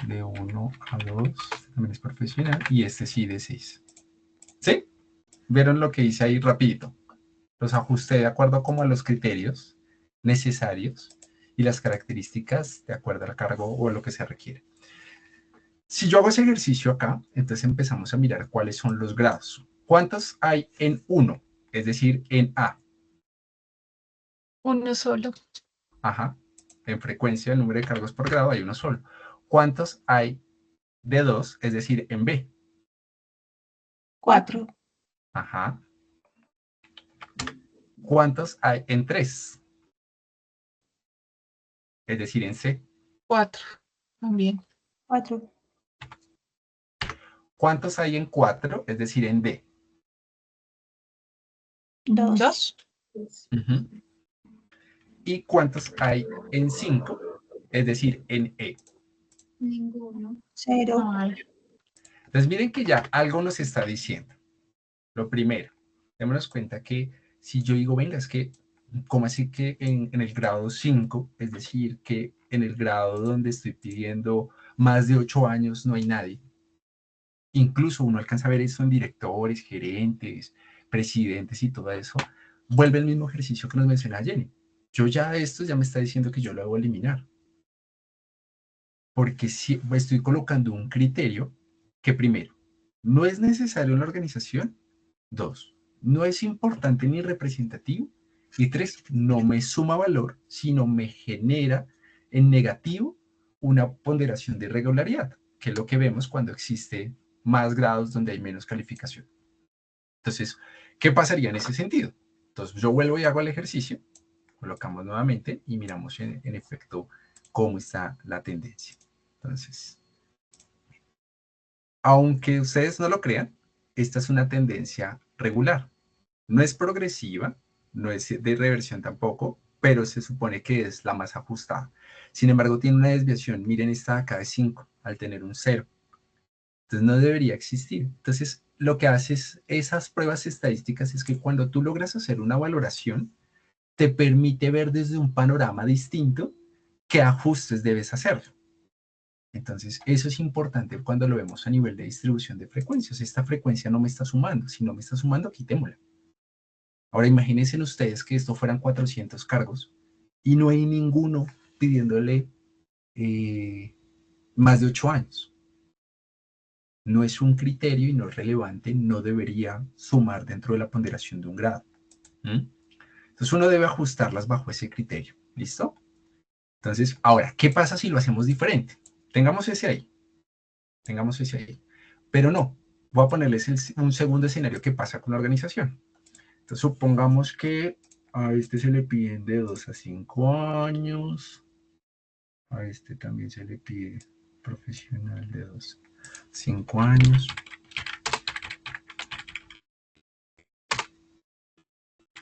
De 1 a 2. También es profesional. Y este sí de 6. ¿Sí? ¿Vieron lo que hice ahí rapidito? Los ajusté de acuerdo como a los criterios necesarios y las características de acuerdo al cargo o a lo que se requiere. Si yo hago ese ejercicio acá, entonces empezamos a mirar cuáles son los grados. ¿Cuántos hay en 1? Es decir, en A. Uno solo. Ajá. En frecuencia, el número de cargos por grado hay uno solo. ¿Cuántos hay de 2? Es decir, en B. 4. Ajá. ¿Cuántos hay en 3? Es decir, en C. 4. También. 4. ¿Cuántos hay en 4? Es decir, en D. 2. 2. Uh-huh. ¿Y cuántos hay en 5? Es decir, en E. Ninguno. 0. Ay, Entonces miren que ya algo nos está diciendo. Lo primero, Démonos cuenta que si yo digo, venga, es que, ¿cómo así que en el grado 5, es decir, que en el grado donde estoy pidiendo más de 8 años no hay nadie? Incluso uno alcanza a ver eso en directores, gerentes, presidentes y todo eso. Vuelve el mismo ejercicio que nos menciona Jenny. Yo ya esto ya me está diciendo que yo lo debo eliminar. Porque si estoy colocando un criterio que primero, no es necesario en la organización. 2, no es importante ni representativo. Y 3, no me suma valor, sino me genera en negativo una ponderación de irregularidad, que es lo que vemos cuando existe más grados donde hay menos calificación. Entonces, ¿qué pasaría en ese sentido? Entonces, yo vuelvo y hago el ejercicio, colocamos nuevamente y miramos en efecto cómo está la tendencia. Entonces, aunque ustedes no lo crean, esta es una tendencia regular. No es progresiva, no es de reversión tampoco, pero se supone que es la más ajustada. Sin embargo, tiene una desviación. Miren, esta acá de 5, al tener un 0. Entonces, no debería existir. Entonces, lo que haces esas pruebas estadísticas es que cuando tú logras hacer una valoración, te permite ver desde un panorama distinto qué ajustes debes hacer. Entonces, eso es importante cuando lo vemos a nivel de distribución de frecuencias. Esta frecuencia no me está sumando. Si no me está sumando, quitémosla. Ahora imagínense ustedes que esto fueran 400 cargos y no hay ninguno pidiéndole más de 8 años. No es un criterio y no es relevante, no debería sumar dentro de la ponderación de un grado. Entonces uno debe ajustarlas bajo ese criterio. ¿Listo? Entonces, ahora, ¿qué pasa si lo hacemos diferente? Tengamos ese ahí. Pero no, voy a ponerles un segundo escenario que pasa con la organización. Entonces, supongamos que a este se le piden de 2 a 5 años. A este también se le pide profesional de 2 a 5 años.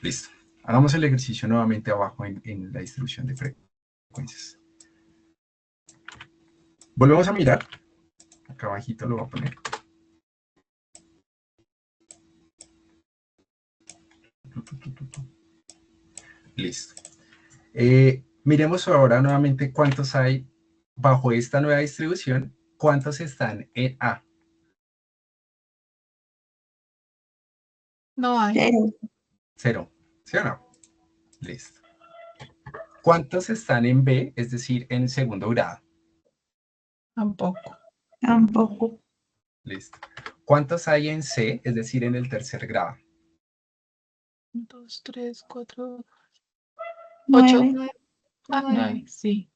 Listo. Hagamos el ejercicio nuevamente abajo en la distribución de frecuencias. Volvemos a mirar. Acá abajito lo voy a poner. Listo. Miremos ahora nuevamente cuántos hay bajo esta nueva distribución. ¿Cuántos están en A? No hay. 0. 0. ¿Sí o no? Listo. ¿Cuántos están en B, es decir, en segundo grado? Tampoco. Tampoco. Listo. ¿Cuántos hay en C, es decir, en el tercer grado? 2, 3, 4, 9. 8. 9, 9, sí.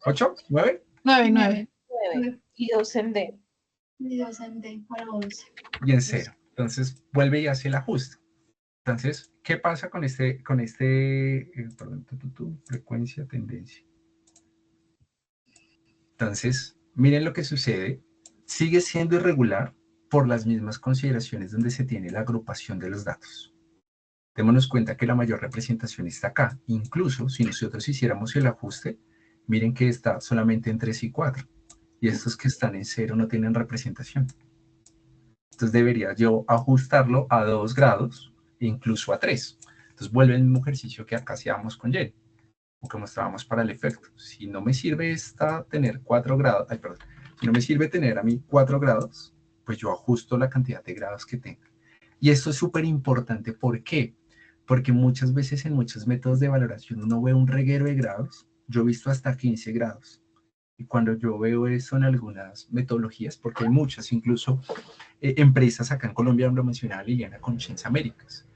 ¿8? ¿9? 9, 9. 9. Y 2 en D. y 2 en D para 11. Y en 0. Entonces, vuelve y hace el ajuste. Entonces, ¿qué pasa con frecuencia, tendencia? Entonces, miren lo que sucede. Sigue siendo irregular por las mismas consideraciones donde se tiene la agrupación de los datos. Démonos cuenta que la mayor representación está acá. Incluso si nosotros hiciéramos el ajuste, miren que está solamente en 3 y 4. Y estos que están en 0 no tienen representación. Entonces debería yo ajustarlo a 2 grados, incluso a 3. Entonces vuelve el mismo ejercicio que acá hacíamos con Jenny, o que mostrábamos para el efecto. Si no me sirve tener 4 grados, si no me sirve tener a mí 4 grados, pues yo ajusto la cantidad de grados que tenga. Y esto es súper importante. ¿Por qué? Porque muchas veces en muchos métodos de valoración uno ve un reguero de grados. Yo he visto hasta 15 grados. Y cuando yo veo eso en algunas metodologías, porque hay muchas, incluso empresas acá en Colombia, lo mencionaba Liliana con Chains Américas.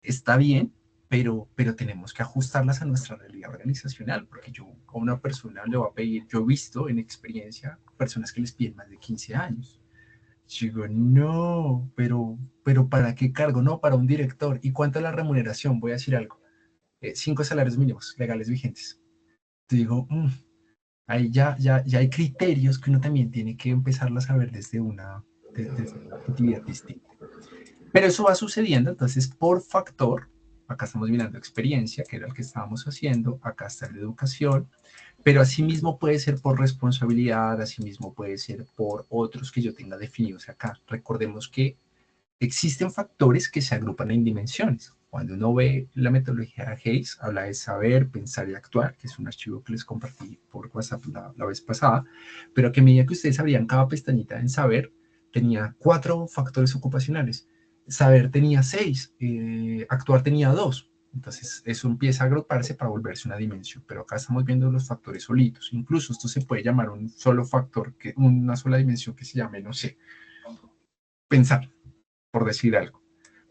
Está bien, pero tenemos que ajustarlas a nuestra realidad organizacional, porque yo a una persona le voy a pedir, yo he visto en experiencia personas que les piden más de 15 años. Yo digo, no, pero ¿para qué cargo? No, para un director. ¿Y cuánto es la remuneración? Voy a decir algo. 5 salarios mínimos legales vigentes. Te digo, ahí ya hay criterios que uno también tiene que empezarlas a ver desde una actividad distinta. Pero eso va sucediendo, entonces, por factor, acá estamos mirando experiencia, que era el que estábamos haciendo, acá está la educación, pero asimismo puede ser por responsabilidad, asimismo puede ser por otros que yo tenga definidos acá. Recordemos que existen factores que se agrupan en dimensiones. Cuando uno ve la metodología de Hayes, habla de saber, pensar y actuar, que es un archivo que les compartí por WhatsApp la vez pasada, pero que a medida que ustedes abrían cada pestañita en saber, tenía 4 factores ocupacionales. Saber tenía 6, actuar tenía 2. Entonces, eso empieza a agruparse para volverse una dimensión, pero acá estamos viendo los factores solitos. Incluso esto se puede llamar un solo factor, una sola dimensión que se llame, no sé, pensar, por decir algo.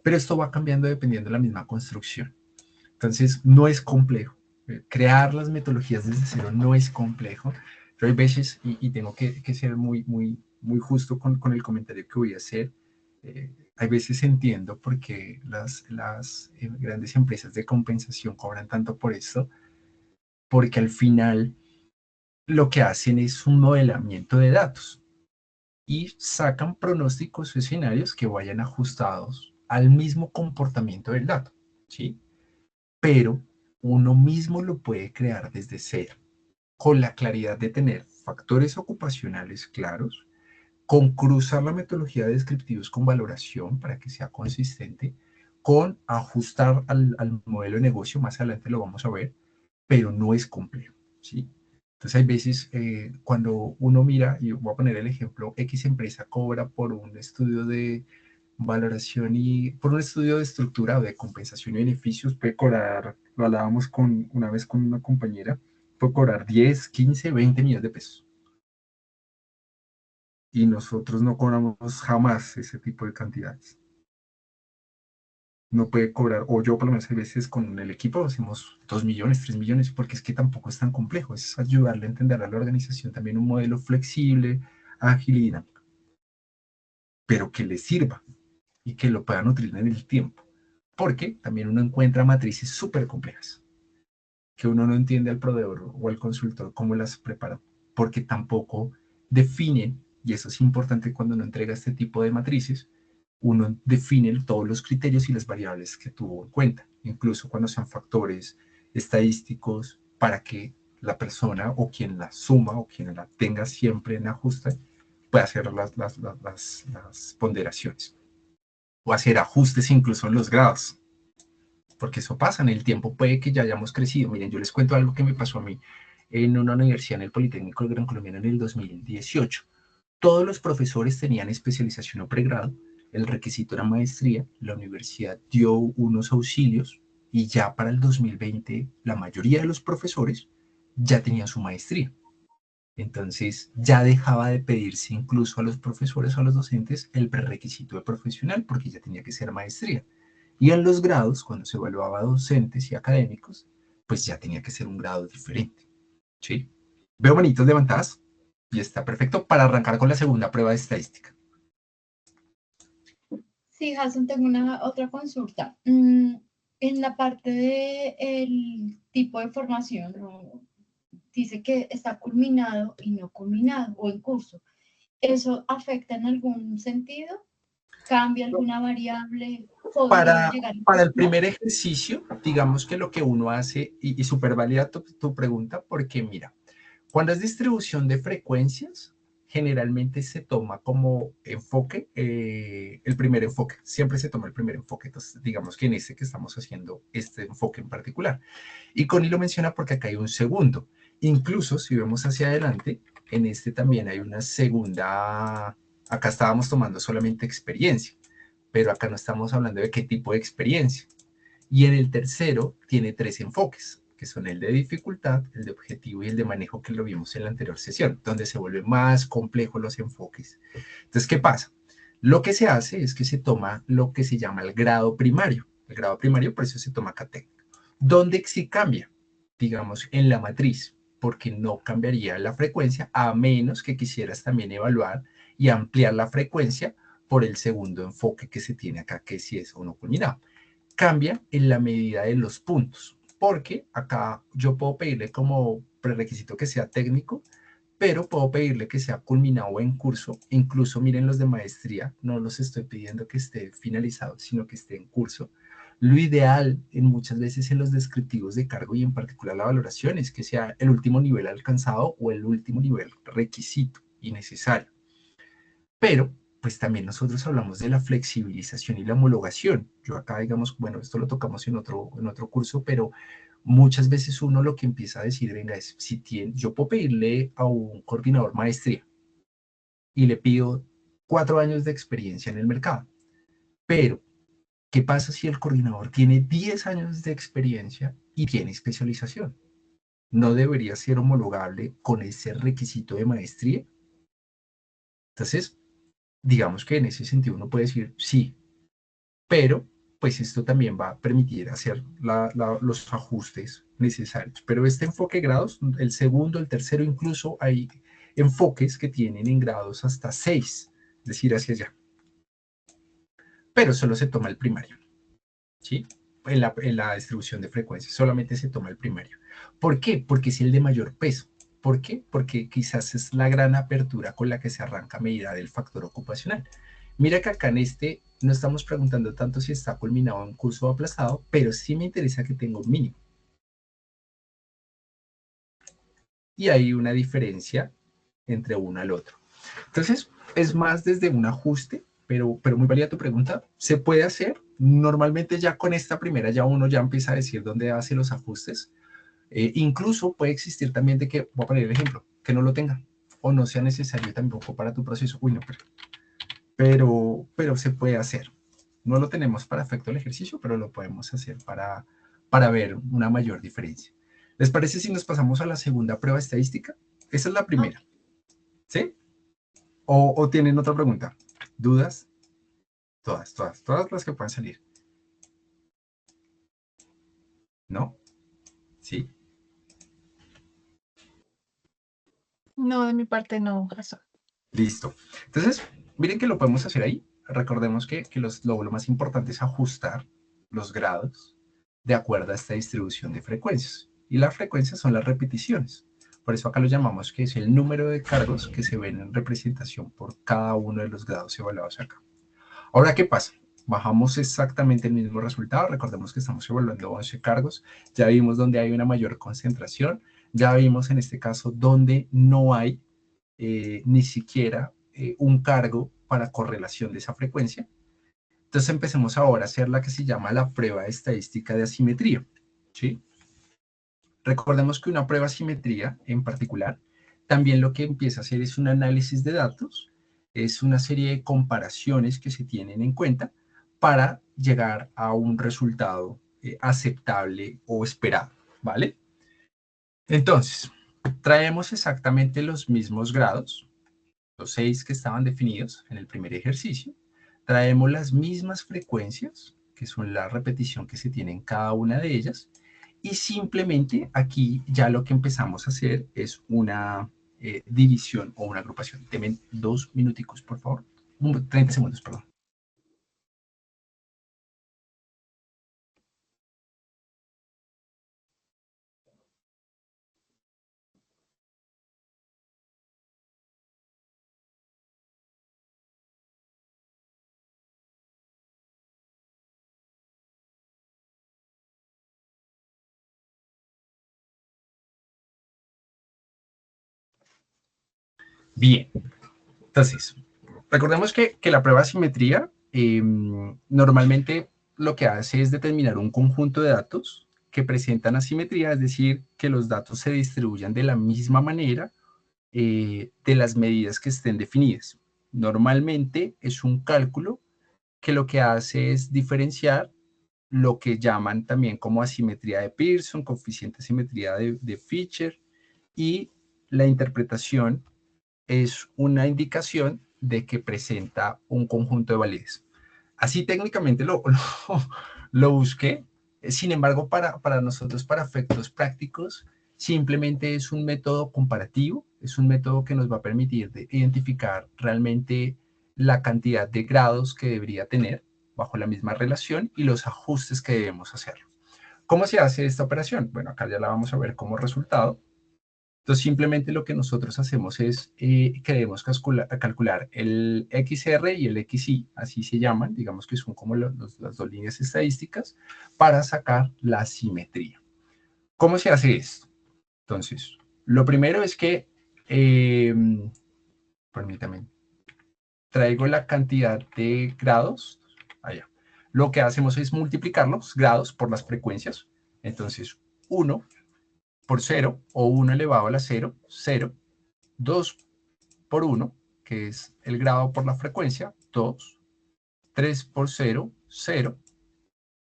Pero esto va cambiando dependiendo de la misma construcción. Entonces, no es complejo. Crear las metodologías desde cero no es complejo, pero hay veces, y tengo que ser muy justo con el comentario que voy a hacer, hay veces entiendo por qué las grandes empresas de compensación cobran tanto por esto, porque al final lo que hacen es un modelamiento de datos y sacan pronósticos o escenarios que vayan ajustados al mismo comportamiento del dato, ¿sí? Pero uno mismo lo puede crear desde cero, con la claridad de tener factores ocupacionales claros, con cruzar la metodología de descriptivos con valoración para que sea consistente, con ajustar al modelo de negocio, más adelante lo vamos a ver, pero no es complejo, ¿sí? Entonces hay veces cuando uno mira, y voy a poner el ejemplo, X empresa cobra por un estudio de valoración y por un estudio de estructura o de compensación y beneficios, puede cobrar, lo hablábamos una vez con una compañera, puede cobrar 10, 15, 20 millones de pesos. Y nosotros no cobramos jamás ese tipo de cantidades. No puede cobrar, o yo por lo menos a veces con el equipo hacemos 2 millones, 3 millones, porque es que tampoco es tan complejo, es ayudarle a entender a la organización también un modelo flexible, ágil y dinámico, pero que le sirva y que lo pueda nutrir en el tiempo, porque también uno encuentra matrices súper complejas, que uno no entiende al proveedor o al consultor cómo las prepara, porque tampoco definen, y eso es importante cuando uno entrega este tipo de matrices, uno define todos los criterios y las variables que tuvo en cuenta, incluso cuando sean factores estadísticos, para que la persona o quien la suma o quien la tenga siempre en ajuste pueda hacer las ponderaciones o hacer ajustes incluso en los grados, porque eso pasa en el tiempo, puede que ya hayamos crecido. Miren, yo les cuento algo que me pasó a mí en una universidad en el Politécnico del Gran Colombiano en el 2018. Todos los profesores tenían especialización o pregrado, el requisito era maestría, la universidad dio unos auxilios y ya para el 2020 la mayoría de los profesores ya tenían su maestría. Entonces ya dejaba de pedirse incluso a los profesores o a los docentes el prerequisito de profesional porque ya tenía que ser maestría. Y en los grados, cuando se evaluaba a docentes y académicos, pues ya tenía que ser un grado diferente. ¿Sí? Veo manitos levantadas y está perfecto para arrancar con la segunda prueba de estadística. Sí, Jason, tengo otra consulta. En la parte del tipo de formación, ¿no? Dice que está culminado y no culminado o en curso. ¿Eso afecta en algún sentido? ¿Cambia alguna variable? ¿Podría llegar a Para el primer ejercicio, digamos que lo que uno hace, y súper válida tu pregunta, porque mira, cuando es distribución de frecuencias, generalmente se toma como enfoque, el primer enfoque, siempre se toma el primer enfoque, entonces digamos que en este que estamos haciendo este enfoque en particular. Y Connie lo menciona porque acá hay un segundo. Incluso si vemos hacia adelante, en este también hay una segunda, acá estábamos tomando solamente experiencia, pero acá no estamos hablando de qué tipo de experiencia. Y en el tercero tiene 3 enfoques, que son el de dificultad, el de objetivo y el de manejo, que lo vimos en la anterior sesión, donde se vuelven más complejos los enfoques. Entonces, ¿qué pasa? Lo que se hace es que se toma lo que se llama el grado primario. El grado primario, por eso se toma acá técnico. ¿Dónde sí cambia? Digamos, en la matriz, porque no cambiaría la frecuencia, a menos que quisieras también evaluar y ampliar la frecuencia por el segundo enfoque que se tiene acá, que si es o no culminado. Cambia en la medida de los puntos, porque acá yo puedo pedirle como prerequisito que sea técnico, pero puedo pedirle que sea culminado o en curso. Incluso miren los de maestría, no los estoy pidiendo que esté finalizado, sino que esté en curso. Lo ideal en muchas veces en los descriptivos de cargo y en particular la valoración es que sea el último nivel alcanzado o el último nivel requisito y necesario. Pero pues también nosotros hablamos de la flexibilización y la homologación. Yo acá, digamos, bueno, esto lo tocamos en otro curso, pero muchas veces uno lo que empieza a decir, venga, es, si tiene, yo puedo pedirle a un coordinador maestría y le pido 4 años de experiencia en el mercado, pero ¿qué pasa si el coordinador tiene 10 años de experiencia y tiene especialización? ¿No debería ser homologable con ese requisito de maestría? Entonces, digamos que en ese sentido uno puede decir sí, pero pues esto también va a permitir hacer los ajustes necesarios. Pero este enfoque de grados, el segundo, el tercero, incluso hay enfoques que tienen en grados hasta 6, es decir, hacia allá. Pero solo se toma el primario, ¿sí? En la distribución de frecuencias, solamente se toma el primario. ¿Por qué? Porque es el de mayor peso. ¿Por qué? Porque quizás es la gran apertura con la que se arranca a medida del factor ocupacional. Mira que acá en este no estamos preguntando tanto si está culminado en curso o aplazado, pero sí me interesa que tenga un mínimo. Y hay una diferencia entre uno al otro. Entonces, es más desde un ajuste, pero muy válida tu pregunta. ¿Se puede hacer? Normalmente ya con esta primera ya uno ya empieza a decir dónde hace los ajustes. Incluso puede existir también de que, voy a poner el ejemplo, que no lo tenga o no sea necesario tampoco para tu proceso. Uy, no, pero se puede hacer. No lo tenemos para efecto del ejercicio, pero lo podemos hacer para ver una mayor diferencia. ¿Les parece si nos pasamos a la segunda prueba estadística? Esa es la primera. ¿Sí? ¿O tienen otra pregunta? ¿Dudas? Todas las que puedan salir. ¿No? ¿Sí? No, de mi parte no, Jason. Listo. Entonces, miren que lo podemos hacer ahí. Recordemos que lo más importante es ajustar los grados de acuerdo a esta distribución de frecuencias. Y las frecuencias son las repeticiones. Por eso acá lo llamamos que es el número de cargos que se ven en representación por cada uno de los grados evaluados acá. Ahora, ¿qué pasa? Bajamos exactamente el mismo resultado. Recordemos que estamos evaluando 11 cargos. Ya vimos donde hay una mayor concentración. Ya vimos en este caso donde no hay ni siquiera un cargo para correlación de esa frecuencia. Entonces empecemos ahora a hacer la que se llama la prueba estadística de asimetría. ¿Sí? Recordemos que una prueba de asimetría en particular también lo que empieza a hacer es un análisis de datos, es una serie de comparaciones que se tienen en cuenta para llegar a un resultado aceptable o esperado, ¿vale? Entonces, traemos exactamente los mismos grados, los 6 que estaban definidos en el primer ejercicio, traemos las mismas frecuencias, que son la repetición que se tiene en cada una de ellas, y simplemente aquí ya lo que empezamos a hacer es una división o una agrupación. Denme 2 minuticos, por favor. 30 segundos, perdón. Bien, entonces, recordemos que la prueba de simetría normalmente lo que hace es determinar un conjunto de datos que presentan asimetría, es decir, que los datos se distribuyan de la misma manera de las medidas que estén definidas. Normalmente es un cálculo que lo que hace es diferenciar lo que llaman también como asimetría de Pearson, coeficiente de asimetría de Fisher, y la interpretación es una indicación de que presenta un conjunto de validez. Así técnicamente lo busqué. Sin embargo, para nosotros, para efectos prácticos, simplemente es un método comparativo, es un método que nos va a permitir identificar realmente la cantidad de grados que debería tener bajo la misma relación y los ajustes que debemos hacer. ¿Cómo se hace esta operación? Bueno, acá ya la vamos a ver como resultado. Entonces, simplemente lo que nosotros hacemos es que debemos calcular el XR y el XY, así se llaman, digamos que son como las dos líneas estadísticas, para sacar la simetría. ¿Cómo se hace esto? Entonces, lo primero es que, permítame, traigo la cantidad de grados allá. Lo que hacemos es multiplicar los grados por las frecuencias. Entonces, 1 por 0 o 1 elevado a la 0, 0. 2 por 1, que es el grado por la frecuencia, 2. 3 por 0, 0.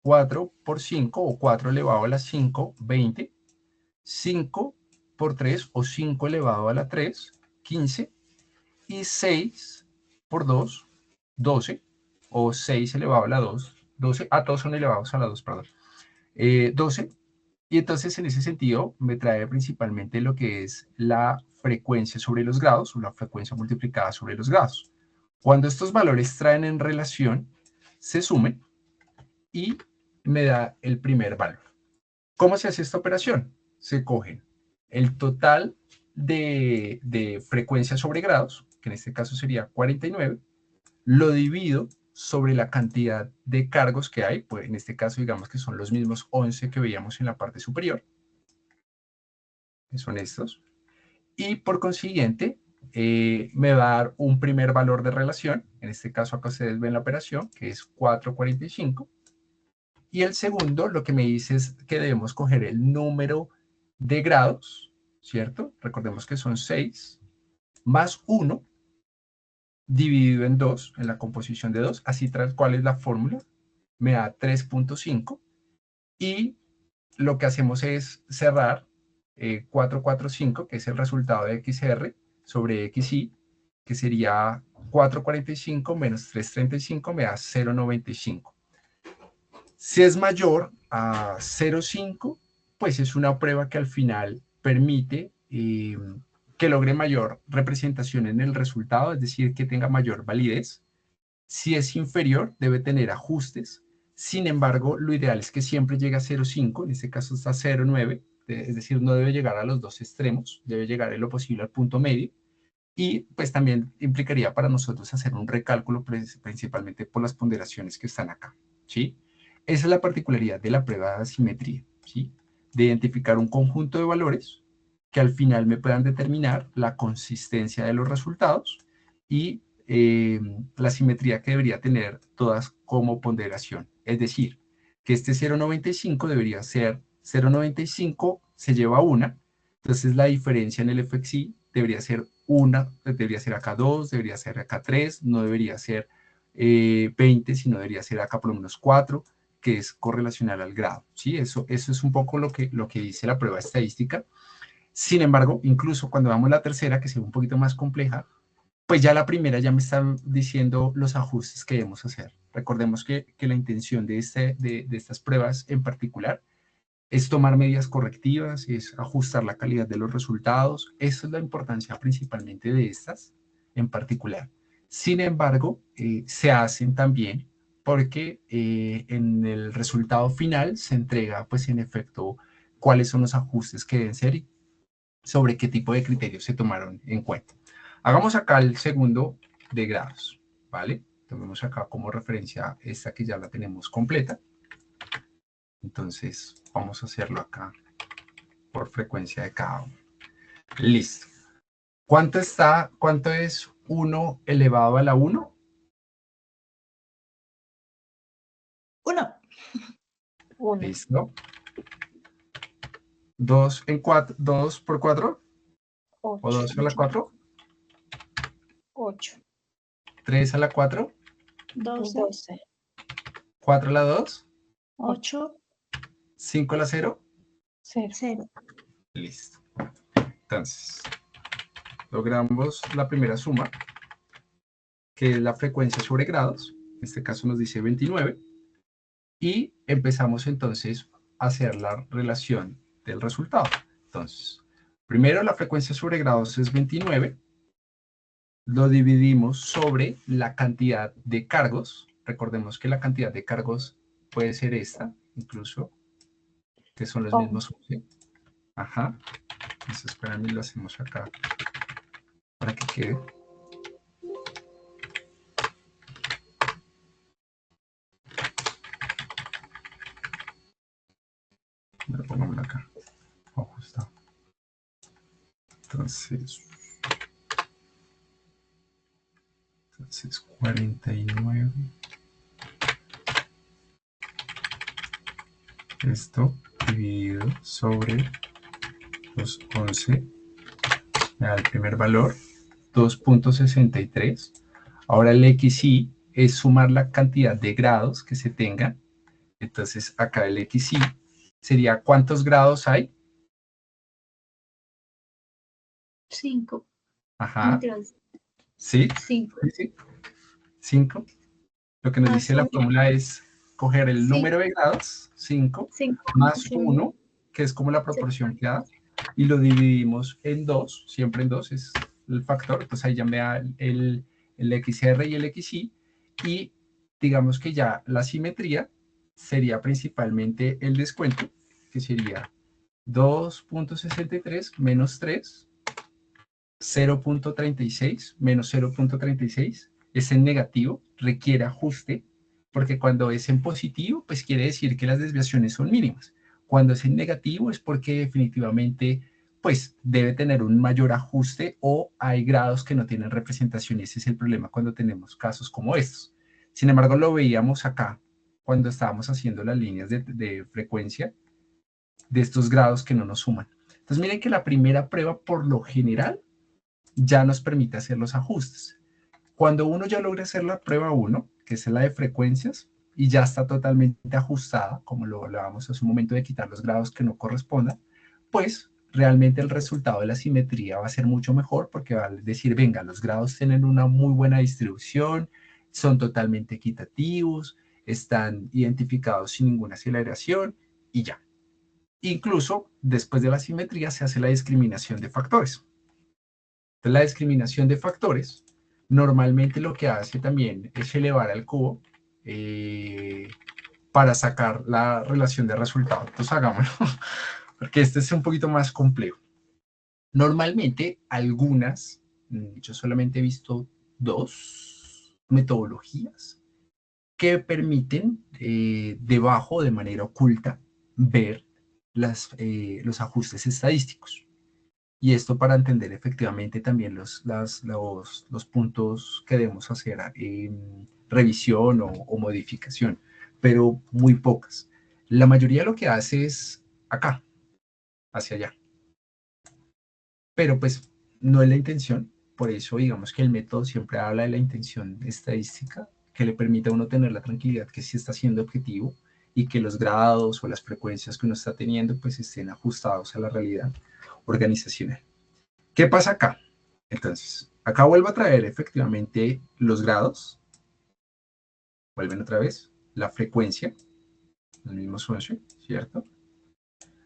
4 por 5 o 4 elevado a la 5, 20. 5 por 3 o 5 elevado a la 3, 15. Y 6 por 2, 12. O 6 elevado a la 2, 12. Ah, todos son elevados a la 2, perdón. 12. Y entonces en ese sentido me trae principalmente lo que es la frecuencia sobre los grados o la frecuencia multiplicada sobre los grados. Cuando estos valores traen en relación, se sumen y me da el primer valor. ¿Cómo se hace esta operación? Se cogen el total de frecuencia sobre grados, que en este caso sería 49, lo divido sobre la cantidad de cargos que hay, pues en este caso digamos que son los mismos 11 que veíamos en la parte superior, que son estos, y por consiguiente me va a dar un primer valor de relación, en este caso acá ustedes ven la operación, que es 445, y el segundo lo que me dice es que debemos coger el número de grados, ¿cierto? Recordemos que son 6, más 1, dividido en 2, en la composición de 2, así tal cual es la fórmula, me da 3.5, y lo que hacemos es cerrar 445, que es el resultado de XR sobre XY, que sería 445 menos 335 me da 0.95. Si es mayor a 0.5, pues es una prueba que al final permite que logre mayor representación en el resultado, es decir, que tenga mayor validez. Si es inferior, debe tener ajustes. Sin embargo, lo ideal es que siempre llegue a 0.5, en este caso está 0.9, es decir, no debe llegar a los dos extremos, debe llegar en lo posible al punto medio. Y pues también implicaría para nosotros hacer un recálculo principalmente por las ponderaciones que están acá, ¿sí? Esa es la particularidad de la prueba de asimetría, ¿sí? De identificar un conjunto de valores que al final me puedan determinar la consistencia de los resultados y la simetría que debería tener todas como ponderación. Es decir, que este 0.95 debería ser 0.95 se lleva una, entonces la diferencia en el FXY debería ser una, debería ser acá 2, debería ser acá 3, no debería ser 20, sino debería ser acá por lo menos 4, que es correlacional al grado, ¿sí? Eso es un poco lo que dice la prueba estadística. Sin embargo, incluso cuando damos la tercera, que se ve un poquito más compleja, pues ya la primera ya me está diciendo los ajustes que debemos hacer. Recordemos que la intención de estas pruebas en particular es tomar medidas correctivas, es ajustar la calidad de los resultados. Esa es la importancia principalmente de estas en particular. Sin embargo, se hacen también porque en el resultado final se entrega, pues en efecto, cuáles son los ajustes que deben ser y sobre qué tipo de criterios se tomaron en cuenta. Hagamos acá el segundo de grados, ¿vale? Tomemos acá como referencia esta que ya la tenemos completa. Entonces, vamos a hacerlo acá por frecuencia de cada uno. Listo. ¿Cuánto es 1 elevado a la 1? 1. Listo. 2 por 4 o 2 a la 4. 8. 3 a la 4. 12. 4 a la 2. 8. 5 a la 0. 0. Listo. Entonces, logramos la primera suma, que es la frecuencia sobre grados. En este caso nos dice 29. Y empezamos entonces a hacer la relación del resultado. Entonces, primero la frecuencia sobre grados es 29. Lo dividimos sobre la cantidad de cargos. Recordemos que la cantidad de cargos puede ser esta, incluso, que son los mismos 11. Ajá. Entonces, espérame, lo hacemos acá para que quede. Lo pongamos acá. Ajustado. Entonces Entonces 49. Esto dividido sobre los 11. Me da el primer valor, 2.63. Ahora el XY es sumar la cantidad de grados que se tengan. Entonces acá el XY sería ¿cuántos grados hay? 5. Ajá. ¿Sí? 5. Sí. 5. Lo que nos Más dice la 1. fórmula es coger el Sí. número de grados, 5, 5. más Sí. 1, que es como la proporción que da, y lo dividimos en 2, siempre en 2 es el factor, entonces ahí ya me da el XR y el XY, y digamos que ya la simetría sería principalmente el descuento, que sería 2.63 menos 3, 0.36 menos 0.36, es en negativo, requiere ajuste, porque cuando es en positivo, pues quiere decir que las desviaciones son mínimas. Cuando es en negativo es porque definitivamente pues debe tener un mayor ajuste o hay grados que no tienen representación y ese es el problema cuando tenemos casos como estos. Sin embargo, lo veíamos acá cuando estábamos haciendo las líneas de frecuencia de estos grados que no nos suman. Entonces miren que la primera prueba por lo general ya nos permite hacer los ajustes. Cuando uno ya logra hacer la prueba 1, que es la de frecuencias, y ya está totalmente ajustada, como lo hablábamos hace un momento de quitar los grados que no correspondan, pues realmente el resultado de la simetría va a ser mucho mejor porque va a decir, venga, los grados tienen una muy buena distribución, son totalmente equitativos, están identificados sin ninguna aceleración y ya. Incluso después de la simetría se hace la discriminación de factores. Entonces, la discriminación de factores normalmente lo que hace también es elevar al cubo para sacar la relación de resultado. Entonces hagámoslo, porque este es un poquito más complejo. Normalmente algunas, yo solamente he visto 2 metodologías que permiten debajo de manera oculta ver los ajustes estadísticos. Y esto para entender efectivamente también los puntos que debemos hacer en revisión o modificación, pero muy pocas. La mayoría lo que hace es acá, hacia allá. Pero pues no es la intención, por eso digamos que el método siempre habla de la intención estadística, que le permite a uno tener la tranquilidad que sí está siendo objetivo y que los grados o las frecuencias que uno está teniendo pues estén ajustados a la realidad organizacional. ¿Qué pasa acá? Entonces, acá vuelvo a traer efectivamente los grados, vuelven otra vez, la frecuencia, los mismos 11, ¿cierto?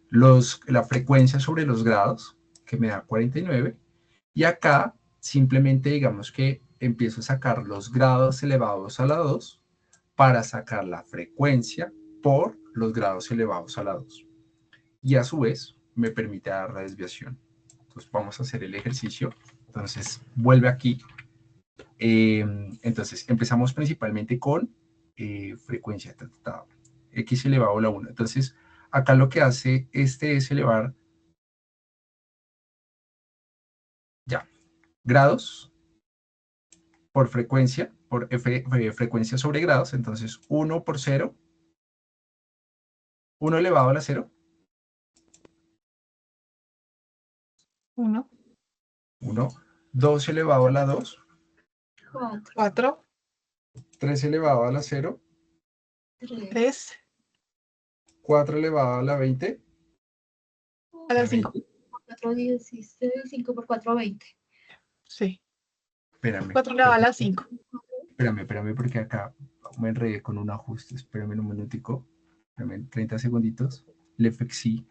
La frecuencia sobre los grados, que me da 49, y acá simplemente digamos que empiezo a sacar los grados elevados a la 2 para sacar la frecuencia por los grados elevados a la 2. Y a su vez me permite dar la desviación. Entonces vamos a hacer el ejercicio. Entonces vuelve aquí. Entonces empezamos principalmente con frecuencia, x elevado a la 1. Entonces acá lo que hace este es elevar ya grados por frecuencia, por frecuencia sobre grados. Entonces 1 por 0, 1 elevado a la 0. 1, 1, 2 elevado a la 2, 4, 3 elevado a la 0, 3, 4 elevado a la 20, a las 5. 4, 16, 5 por 4, 20. Sí. espérame, 4 elevado a las 5. espérame, porque acá me enredé con un ajuste, espérame un minutico, espérame 30 segunditos, le flexí,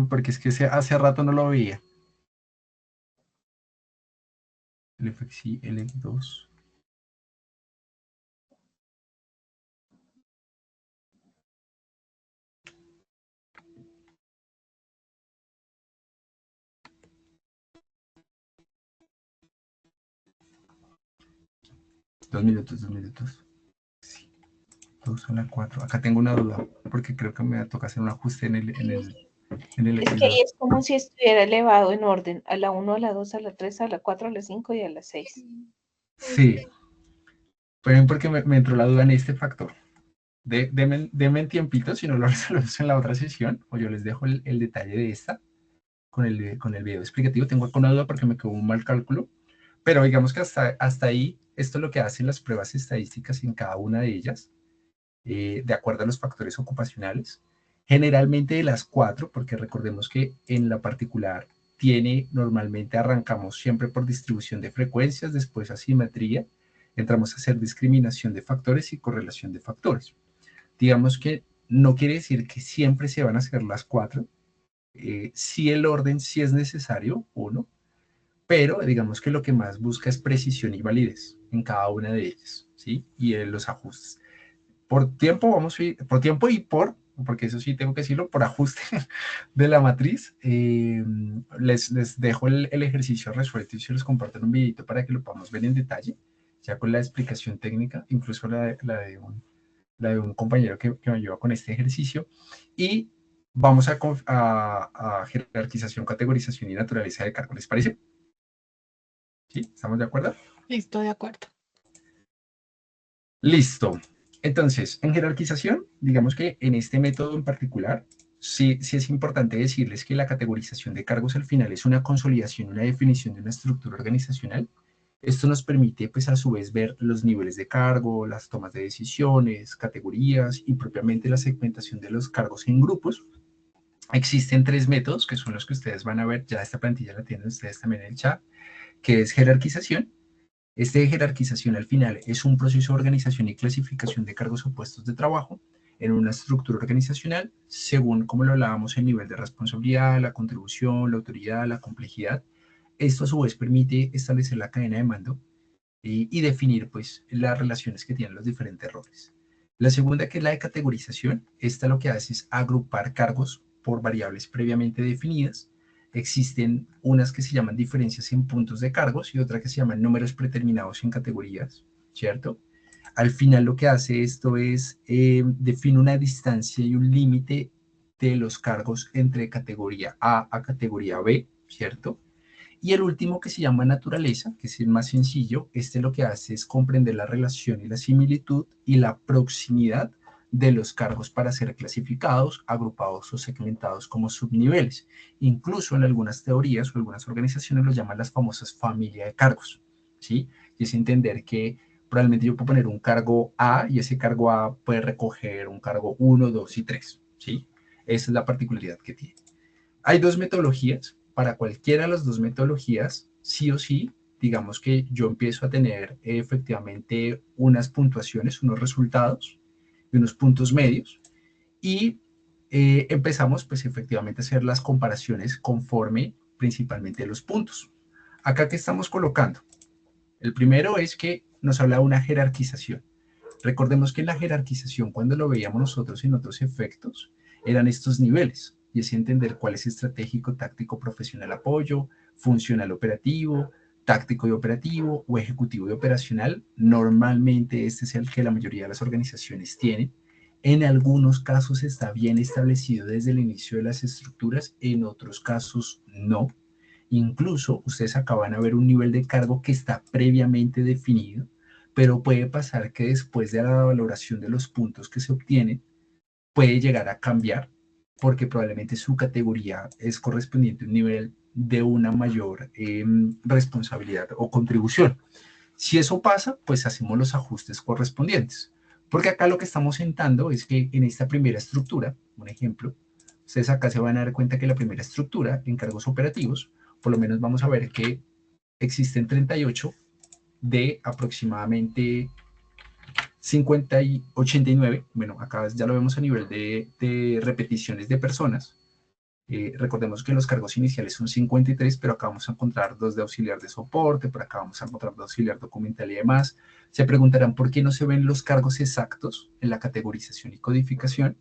porque es que hace rato no lo veía, le flexí L2, dos minutos. Sí, 2 a la 4. Acá tengo una duda, porque creo que me toca hacer un ajuste en el En el, Es en que ahí los- es como si estuviera elevado en orden, a la 1, a la 2, a la 3, a la 4, a la 5 y a la 6. sí, pero porque me entró la duda en este factor. Denme un tiempito, si no lo resolvemos en la otra sesión, o yo les dejo el detalle de esta con el video explicativo. Tengo acá una duda porque me quedó un mal cálculo, pero digamos que hasta ahí, esto es lo que hacen las pruebas estadísticas en cada una de ellas, de acuerdo a los factores ocupacionales. Generalmente de las 4, porque recordemos que en la particular normalmente arrancamos siempre por distribución de frecuencias, después asimetría, entramos a hacer discriminación de factores y correlación de factores. Digamos que no quiere decir que siempre se van a hacer las 4, sí el orden sí es necesario, uno, pero digamos que lo que más busca es precisión y validez en cada una de ellas, ¿sí? Y en los ajustes. Por tiempo, por tiempo y porque eso sí tengo que decirlo, por ajuste de la matriz, les dejo el ejercicio resuelto y se los comparto en un videito para que lo podamos ver en detalle, ya con la explicación técnica, incluso la de un compañero que me ayuda con este ejercicio, y vamos a jerarquización, categorización y naturaleza de cargo. ¿Les parece? ¿Sí? ¿Estamos de acuerdo? Listo, de acuerdo. Listo. Entonces, en jerarquización, digamos que en este método en particular, sí es importante decirles que la categorización de cargos al final es una consolidación, una definición de una estructura organizacional. Esto nos permite, pues, a su vez, ver los niveles de cargo, las tomas de decisiones, categorías y propiamente la segmentación de los cargos en grupos. Existen 3 métodos, que son los que ustedes van a ver, ya esta plantilla la tienen ustedes también en el chat, que es jerarquización. Este de jerarquización al final es un proceso de organización y clasificación de cargos o puestos de trabajo en una estructura organizacional, según como lo hablábamos, el nivel de responsabilidad, la contribución, la autoridad, la complejidad. Esto a su vez permite establecer la cadena de mando y definir, pues, las relaciones que tienen los diferentes roles. La segunda, que es la de categorización, esta lo que hace es agrupar cargos por variables previamente definidas. Existen unas que se llaman diferencias en puntos de cargos y otra que se llaman números predeterminados en categorías, ¿cierto? Al final lo que hace esto es define una distancia y un límite de los cargos entre categoría A categoría B, ¿cierto? Y el último, que se llama naturaleza, que es el más sencillo, este lo que hace es comprender la relación y la similitud y la proximidad de los cargos para ser clasificados, agrupados o segmentados como subniveles. Incluso en algunas teorías o algunas organizaciones lo llaman las famosas familias de cargos, ¿sí? Y es entender que probablemente yo puedo poner un cargo A y ese cargo A puede recoger un cargo 1, 2 y 3, ¿sí? Esa es la particularidad que tiene. Hay 2 metodologías. Para cualquiera de las 2 metodologías, sí o sí, digamos que yo empiezo a tener efectivamente unas puntuaciones, unos resultados y unos puntos medios, y empezamos pues efectivamente a hacer las comparaciones conforme principalmente los puntos. Acá, ¿qué estamos colocando? El primero es que nos habla de una jerarquización. Recordemos que en la jerarquización, cuando lo veíamos nosotros en otros efectos, eran estos niveles, y es entender cuál es estratégico, táctico, profesional, apoyo, funcional, operativo, táctico y operativo, o ejecutivo y operacional. Normalmente este es el que la mayoría de las organizaciones tienen. En algunos casos está bien establecido desde el inicio de las estructuras, en otros casos no. Incluso ustedes acaban de ver un nivel de cargo que está previamente definido, pero puede pasar que después de la valoración de los puntos que se obtienen, puede llegar a cambiar porque probablemente su categoría es correspondiente a un nivel de una mayor responsabilidad o contribución. Si eso pasa, pues hacemos los ajustes correspondientes. Porque acá lo que estamos sentando es que en esta primera estructura, un ejemplo, ustedes acá se van a dar cuenta que la primera estructura en cargos operativos, por lo menos vamos a ver que existen 38 de aproximadamente 50 y 89, bueno, acá ya lo vemos a nivel de repeticiones de personas. Recordemos que los cargos iniciales son 53, pero acá vamos a encontrar 2 de auxiliar de soporte, por acá vamos a encontrar 2 de auxiliar documental y demás. Se preguntarán por qué no se ven los cargos exactos en la categorización y codificación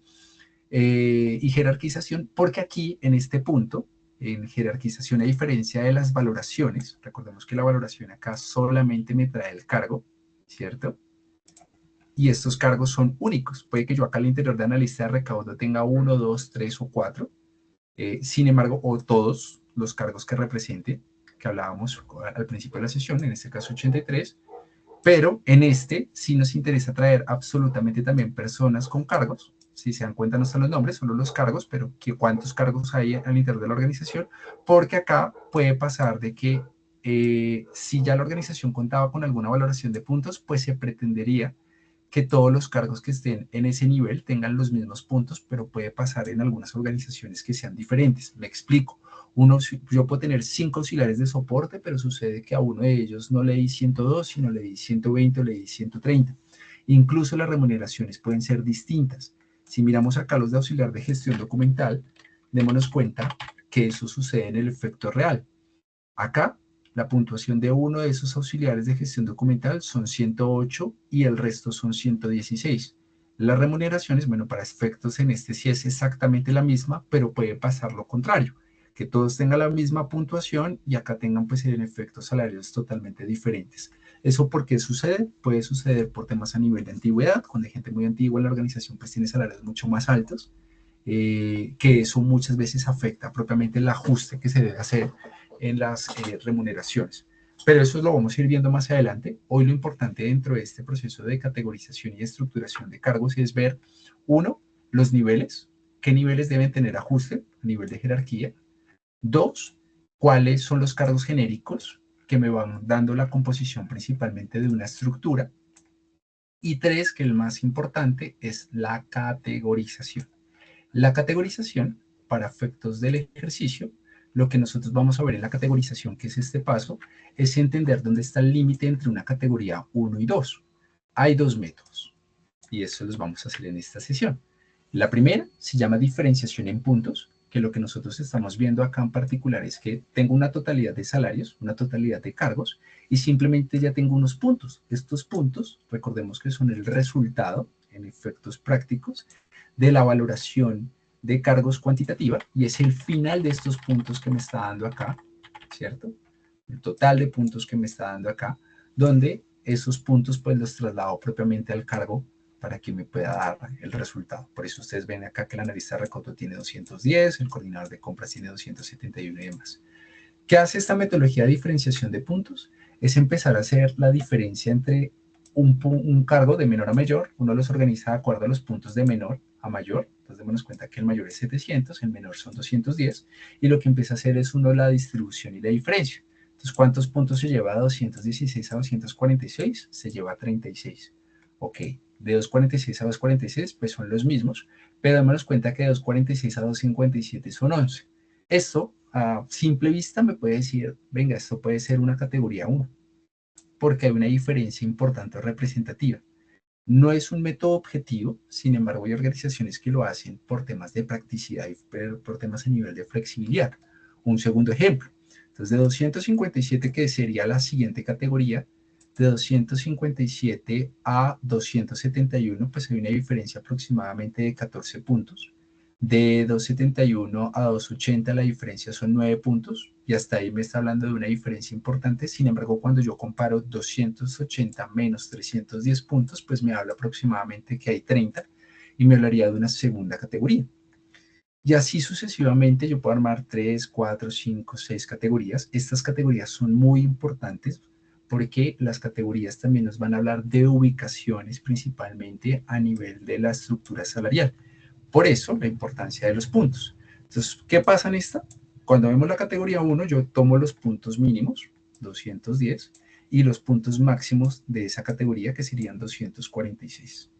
y jerarquización, porque aquí en este punto, en jerarquización, a diferencia de las valoraciones, recordemos que la valoración acá solamente me trae el cargo, ¿cierto? Y estos cargos son únicos. Puede que yo acá al interior de analista de recaudo tenga 1, 2, 3 o 4, Sin embargo, o todos los cargos que represente, que hablábamos al principio de la sesión, en este caso 83, pero en este sí nos interesa traer absolutamente también personas con cargos. Si se dan cuenta no están los nombres, solo los cargos, pero ¿cuántos cargos hay al interior de la organización? Porque acá puede pasar de que si ya la organización contaba con alguna valoración de puntos, pues se pretendería que todos los cargos que estén en ese nivel tengan los mismos puntos, pero puede pasar en algunas organizaciones que sean diferentes. Me explico. Yo puedo tener 5 auxiliares de soporte, pero sucede que a uno de ellos no le di 102, sino le di 120 o le di 130. Incluso las remuneraciones pueden ser distintas. Si miramos acá los de auxiliar de gestión documental, démonos cuenta que eso sucede en el efecto real. Acá, la puntuación de uno de esos auxiliares de gestión documental son 108 y el resto son 116. Las remuneraciones, bueno, para efectos en este sí es exactamente la misma, pero puede pasar lo contrario, que todos tengan la misma puntuación y acá tengan pues en efectos salarios totalmente diferentes. ¿Eso por qué sucede? Puede suceder por temas a nivel de antigüedad, cuando hay gente muy antigua en la organización pues tiene salarios mucho más altos, que eso muchas veces afecta propiamente el ajuste que se debe hacer en las remuneraciones. Pero eso lo vamos a ir viendo más adelante. Hoy lo importante dentro de este proceso de categorización y estructuración de cargos es ver, uno, los niveles, qué niveles deben tener ajuste a nivel de jerarquía. Dos, cuáles son los cargos genéricos que me van dando la composición principalmente de una estructura. Y tres, que el más importante es la categorización. La categorización, para efectos del ejercicio, lo que nosotros vamos a ver en la categorización, que es este paso, es entender dónde está el límite entre una categoría 1 y 2. Hay dos métodos, y eso los vamos a hacer en esta sesión. La primera se llama diferenciación en puntos, que lo que nosotros estamos viendo acá en particular es que tengo una totalidad de salarios, una totalidad de cargos, y simplemente ya tengo unos puntos. Estos puntos, recordemos que son el resultado, en efectos prácticos, de la valoración de cargos cuantitativa, y es el final de estos puntos que me está dando acá, ¿cierto? El total de puntos que me está dando acá, donde esos puntos pues los traslado propiamente al cargo para que me pueda dar el resultado. Por eso ustedes ven acá que el analista de recoto tiene 210, el coordinador de compras tiene 271 y demás. ¿Qué hace esta metodología de diferenciación de puntos? Es empezar a hacer la diferencia entre un cargo de menor a mayor. Uno los organiza de acuerdo a los puntos de menor a mayor. Entonces démonos cuenta que el mayor es 700, el menor son 210, y lo que empieza a hacer es uno la distribución y la diferencia. Entonces, ¿cuántos puntos se lleva de 216 a 246? Se lleva 36. Ok, de 246 a 246 pues son los mismos, pero démonos cuenta que de 246 a 257 son 11. Esto a simple vista me puede decir, venga, esto puede ser una categoría 1, porque hay una diferencia importante o representativa. No es un método objetivo, sin embargo hay organizaciones que lo hacen por temas de practicidad y por temas a nivel de flexibilidad. Un segundo ejemplo, entonces de 257, que sería la siguiente categoría, de 257 a 271, pues hay una diferencia aproximadamente de 14 puntos. De 271 a 280 la diferencia son 9 puntos, y hasta ahí me está hablando de una diferencia importante. Sin embargo, cuando yo comparo 280 menos 310 puntos, pues me habla aproximadamente que hay 30, y me hablaría de una segunda categoría. Y así sucesivamente yo puedo armar 3, 4, 5, 6 categorías. Estas categorías son muy importantes porque las categorías también nos van a hablar de ubicaciones principalmente a nivel de la estructura salarial. Por eso, la importancia de los puntos. Entonces, ¿qué pasa en esta? Cuando vemos la categoría 1, yo tomo los puntos mínimos, 210, y los puntos máximos de esa categoría, que serían 246.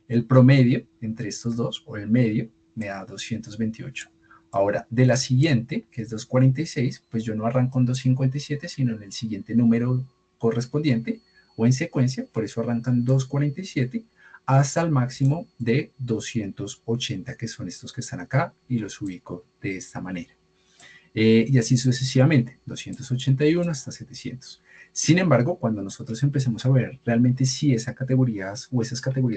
El promedio entre estos dos, o el medio, me da 228. Ahora, de la siguiente, que es 246, pues yo no arranco en 257, sino en el siguiente número correspondiente, o en secuencia, por eso arrancan 247, hasta el máximo de 280, que son estos que están acá, y los ubico de esta manera. Y así sucesivamente, 281 hasta 700. Sin embargo, cuando nosotros empecemos a ver realmente si esas categorías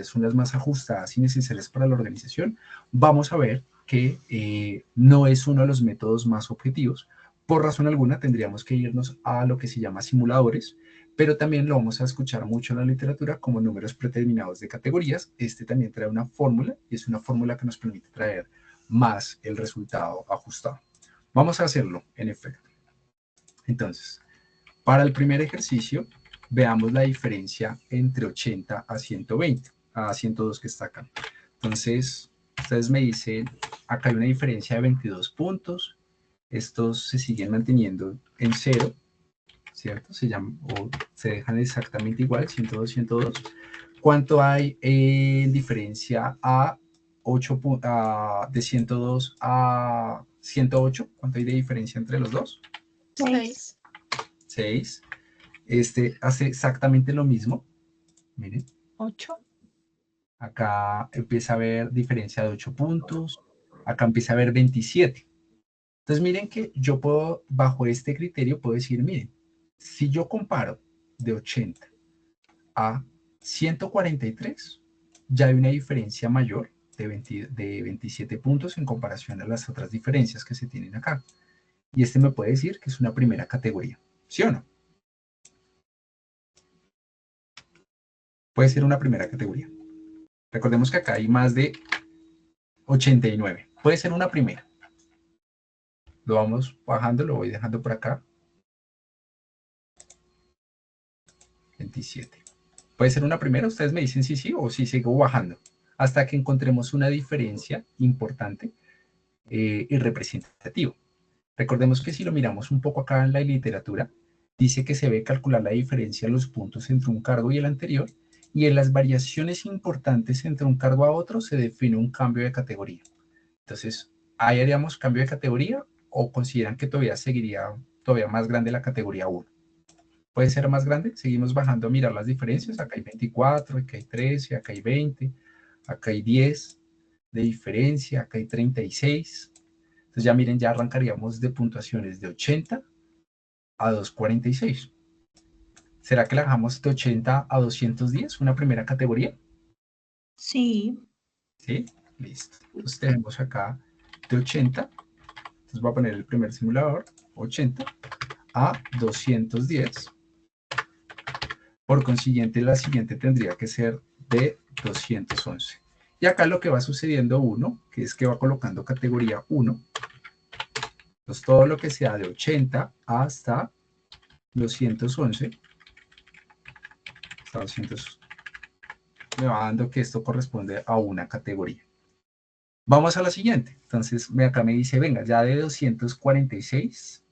son las más ajustadas y necesarias para la organización, vamos a ver que no es uno de los métodos más objetivos. Por razón alguna tendríamos que irnos a lo que se llama simuladores, pero también lo vamos a escuchar mucho en la literatura como números predeterminados de categorías. Este también trae una fórmula, y es una fórmula que nos permite traer más el resultado ajustado. Vamos a hacerlo, en efecto. Entonces, para el primer ejercicio, veamos la diferencia entre 80 a 120, a 102 que está acá. Entonces, ustedes me dicen, acá hay una diferencia de 22 puntos. Estos se siguen manteniendo en 0, ¿cierto? Se dejan exactamente igual, 102, 102. ¿Cuánto hay en diferencia a 8, de 102 a 108? ¿Cuánto hay de diferencia entre los dos? 6. 6. Este hace exactamente lo mismo. Miren. 8. Acá empieza a haber diferencia de 8 puntos. Acá empieza a haber 27. Entonces miren que yo puedo, bajo este criterio, puedo decir, miren, si yo comparo de 80 a 143, ya hay una diferencia mayor de 27 puntos en comparación a las otras diferencias que se tienen acá. Y este me puede decir que es una primera categoría, ¿sí o no? Puede ser una primera categoría. Recordemos que acá hay más de 89. Puede ser una primera. Lo vamos bajando, lo voy dejando por acá. 27. Puede ser una primera, ustedes me dicen sí, sí, o sí sigo bajando, hasta que encontremos una diferencia importante y representativa. Recordemos que si lo miramos un poco acá en la literatura, dice que se debe calcular la diferencia de los puntos entre un cargo y el anterior, y en las variaciones importantes entre un cargo a otro se define un cambio de categoría. Entonces, ¿ahí haríamos cambio de categoría o consideran que todavía seguiría más grande la categoría 1? Puede ser más grande, seguimos bajando a mirar las diferencias, acá hay 24, acá hay 13, acá hay 20, acá hay 10 de diferencia, acá hay 36. Entonces ya miren, ya arrancaríamos de puntuaciones de 80 a 246. ¿Será que la dejamos de 80 a 210, una primera categoría? Sí. ¿Sí? Listo. Entonces tenemos acá de 80, entonces voy a poner el primer simulador, 80 a 210. Por consiguiente, la siguiente tendría que ser de 211. Y acá lo que va sucediendo 1, que es que va colocando categoría 1. Entonces, todo lo que sea de 80 hasta 211, hasta 200, me va dando que esto corresponde a una categoría. Vamos a la siguiente. Entonces, acá me dice, venga, ya de 246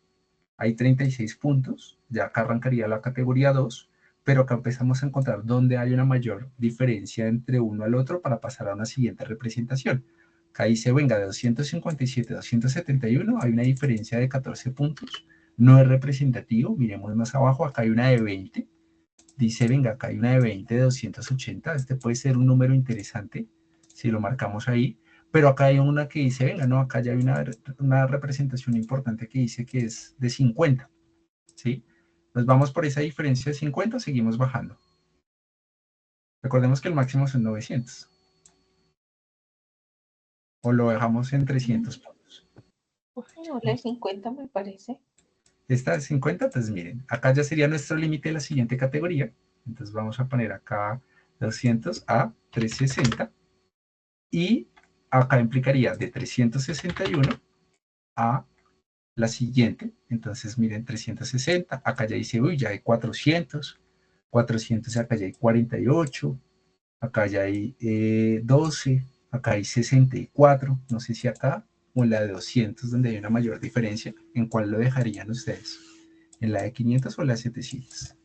hay 36 puntos. Ya acá arrancaría la categoría 2. Pero acá empezamos a encontrar dónde hay una mayor diferencia entre uno al otro para pasar a una siguiente representación. Acá dice, venga, de 257 a 271 hay una diferencia de 14 puntos. No es representativo, miremos más abajo, acá hay una de 20. Dice, venga, acá hay una de 20 de 280. Este puede ser un número interesante si lo marcamos ahí. Pero acá hay una que dice, venga, no, acá ya hay una representación importante que dice que es de 50. ¿Sí? Nos vamos por esa diferencia de 50, seguimos bajando. Recordemos que el máximo son 900. O lo dejamos en 300 puntos. Bueno, la 50 me parece. Esta es 50, entonces miren, acá ya sería nuestro límite de la siguiente categoría. Entonces vamos a poner acá 200 a 360. Y acá implicaría de 361 a la siguiente. Entonces miren, 360, acá ya dice, uy, ya hay 400. 400, acá ya hay 48. Acá ya hay 12, acá hay 64, no sé si acá o en la de 200 donde hay una mayor diferencia. ¿En cuál lo dejarían ustedes? ¿En la de 500 o en la de 700?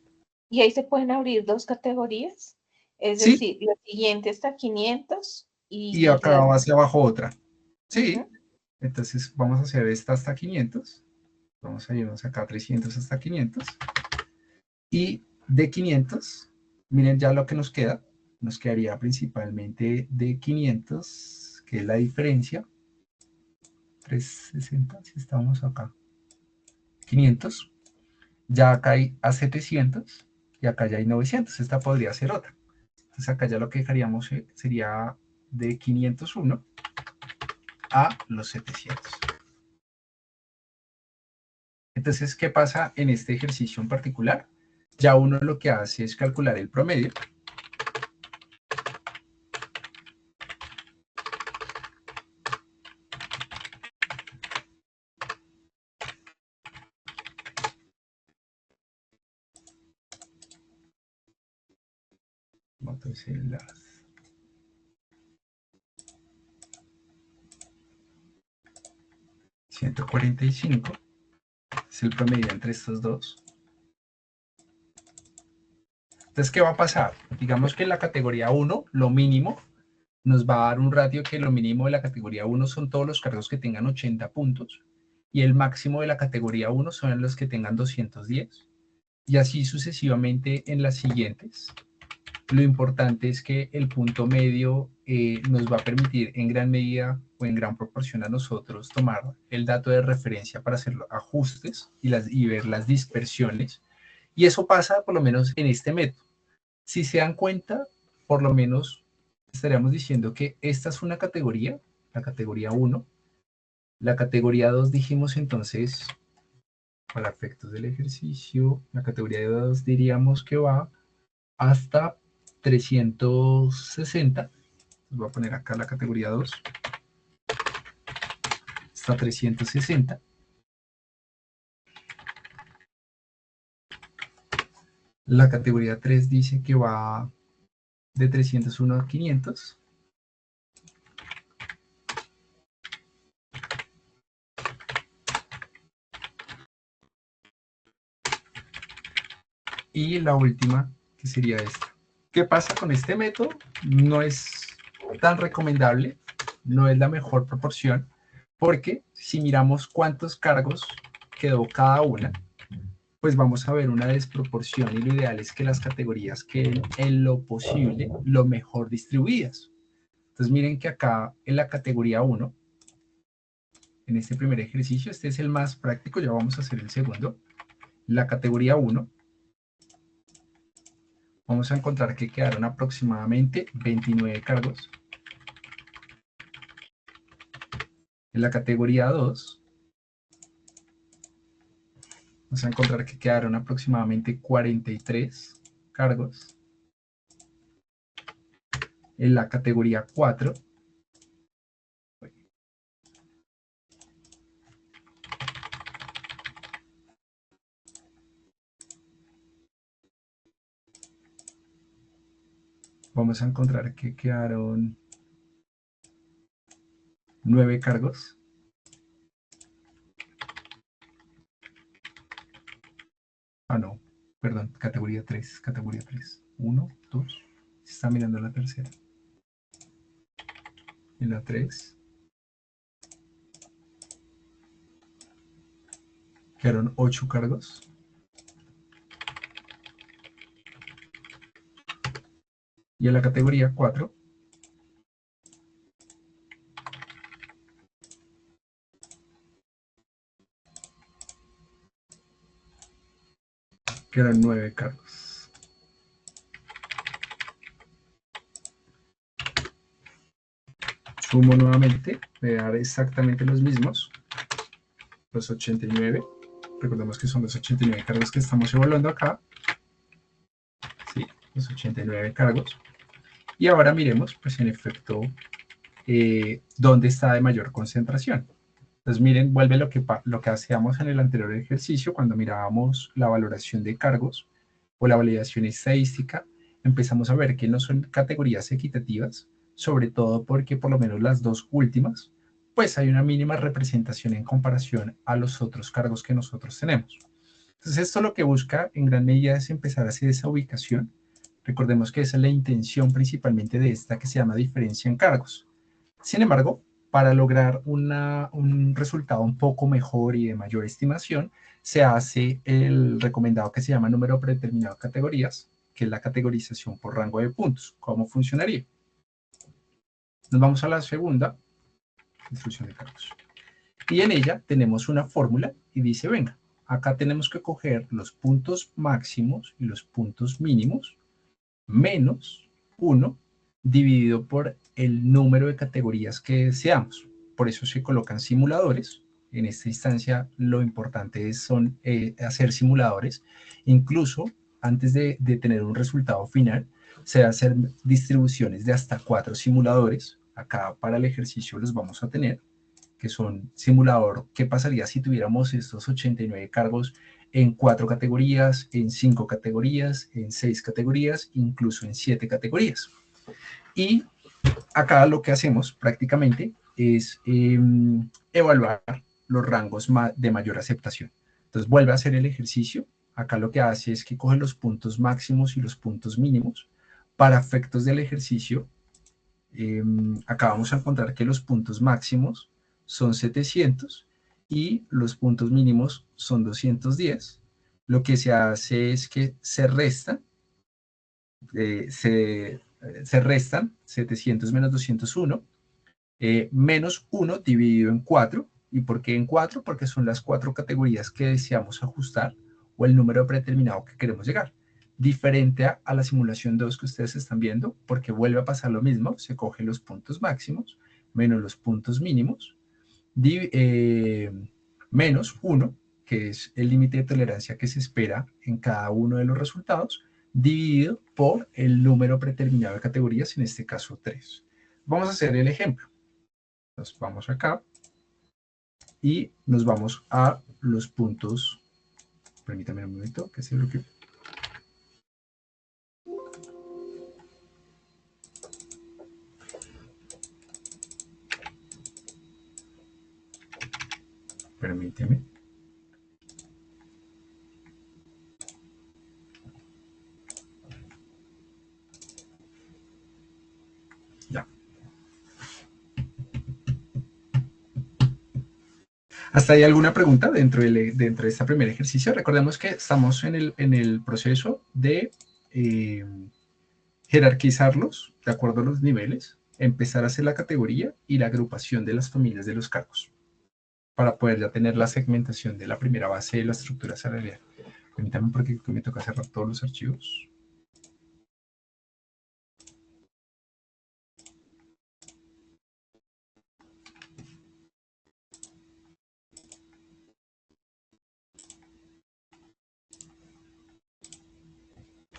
Y ahí se pueden abrir dos categorías, es Sí, decir, la siguiente está 500 y y acá la... hacia abajo otra. Sí, Ujú. entonces vamos a hacer esta hasta 500. Vamos a irnos acá a 300 hasta 500. Y de 500, miren ya lo que nos queda. Nos quedaría principalmente de 500, que es la diferencia. 360, si estamos acá. 500. Ya acá hay a 700 y acá ya hay 900. Esta podría ser otra. Entonces acá ya lo que dejaríamos sería de 501 a los 700. Entonces, ¿qué pasa en este ejercicio en particular? Ya uno lo que hace es calcular el promedio. Motocicletas. $145 es el promedio entre estos dos. Entonces, ¿qué va a pasar? Digamos que en la categoría 1, lo mínimo, nos va a dar un ratio que lo mínimo de la categoría 1 son todos los cargos que tengan 80 puntos y el máximo de la categoría 1 son los que tengan 210. Y así sucesivamente en las siguientes. Lo importante es que el punto medio nos va a permitir en gran medida o en gran proporción a nosotros tomar el dato de referencia para hacer los ajustes y ver las dispersiones. Y eso pasa por lo menos en este método. Si se dan cuenta, por lo menos estaríamos diciendo que esta es una categoría, la categoría 1. La categoría 2 dijimos entonces, para efectos del ejercicio, la categoría 2 diríamos que va hasta 360. Voy a poner acá la categoría 2. Hasta 360. La categoría 3 dice que va de 301 a 500. Y la última, que sería esta. ¿Qué pasa con este método? No es tan recomendable, no es la mejor proporción, porque si miramos cuántos cargos quedó cada una, pues vamos a ver una desproporción y lo ideal es que las categorías queden en lo posible lo mejor distribuidas. Entonces miren que acá en la categoría 1, en este primer ejercicio, este es el más práctico, ya vamos a hacer el segundo. La categoría 1, vamos a encontrar que quedaron aproximadamente 29 cargos. En la categoría 2, vamos a encontrar que quedaron aproximadamente 43 cargos. En la categoría 4, vamos a encontrar que quedaron 9 cargos. No, perdón, categoría 3, categoría 3. 1, 2, se está mirando la tercera. En la 3 quedaron 8 cargos. Y en la categoría 4 quedan 9 cargos. Sumo nuevamente, voy a dar exactamente los mismos, los 89. Recordemos que son los 89 cargos que estamos evaluando acá. Sí, los 89 cargos. Y ahora miremos, pues en efecto, dónde está de mayor concentración. Entonces miren, vuelve lo que hacíamos en el anterior ejercicio cuando mirábamos la valoración de cargos o la validación estadística, empezamos a ver que no son categorías equitativas, sobre todo porque por lo menos las dos últimas, pues hay una mínima representación en comparación a los otros cargos que nosotros tenemos. Entonces esto lo que busca en gran medida es empezar a hacer esa ubicación. Recordemos que esa es la intención principalmente de esta que se llama diferencia en cargos. Sin embargo, para lograr un resultado un poco mejor y de mayor estimación, se hace el recomendado que se llama número predeterminado de categorías, que es la categorización por rango de puntos. ¿Cómo funcionaría? Nos vamos a la segunda, distribución de cargos. Y en ella tenemos una fórmula y dice, venga, acá tenemos que coger los puntos máximos y los puntos mínimos menos 1 dividido por el número de categorías que deseamos. Por eso se colocan simuladores. En esta instancia lo importante es hacer simuladores. Incluso antes de tener un resultado final, se va a hacer distribuciones de hasta 4 simuladores. Acá para el ejercicio los vamos a tener, que son simulador, ¿qué pasaría si tuviéramos estos 89 cargos en 4 categorías, en 5 categorías, en 6 categorías, incluso en 7 categorías. Y acá lo que hacemos prácticamente es evaluar los rangos de mayor aceptación. Entonces vuelve a hacer el ejercicio. Acá lo que hace es que coge los puntos máximos y los puntos mínimos. Para efectos del ejercicio, acá vamos a encontrar que los puntos máximos son 700 y los puntos mínimos son 210. Lo que se hace es que se restan, se restan 700 menos 201, menos 1 dividido en 4. ¿Y por qué en 4? Porque son las 4 categorías que deseamos ajustar o el número predeterminado que queremos llegar. Diferente a la simulación 2 que ustedes están viendo, porque vuelve a pasar lo mismo, se cogen los puntos máximos menos los puntos mínimos, menos 1, que es el límite de tolerancia que se espera en cada uno de los resultados, dividido por el número predeterminado de categorías, en este caso 3. Vamos a hacer el ejemplo. Nos vamos acá y nos vamos a los puntos. Permítame un momento que se bloquee. Permíteme. Ya. ¿Hasta ahí alguna pregunta dentro de este primer ejercicio? Recordemos que estamos en el proceso de jerarquizarlos de acuerdo a los niveles, empezar a hacer la categoría y la agrupación de las familias de los cargos para poder ya tener la segmentación de la primera base de la estructura salarial. Permítame porque me toca cerrar todos los archivos.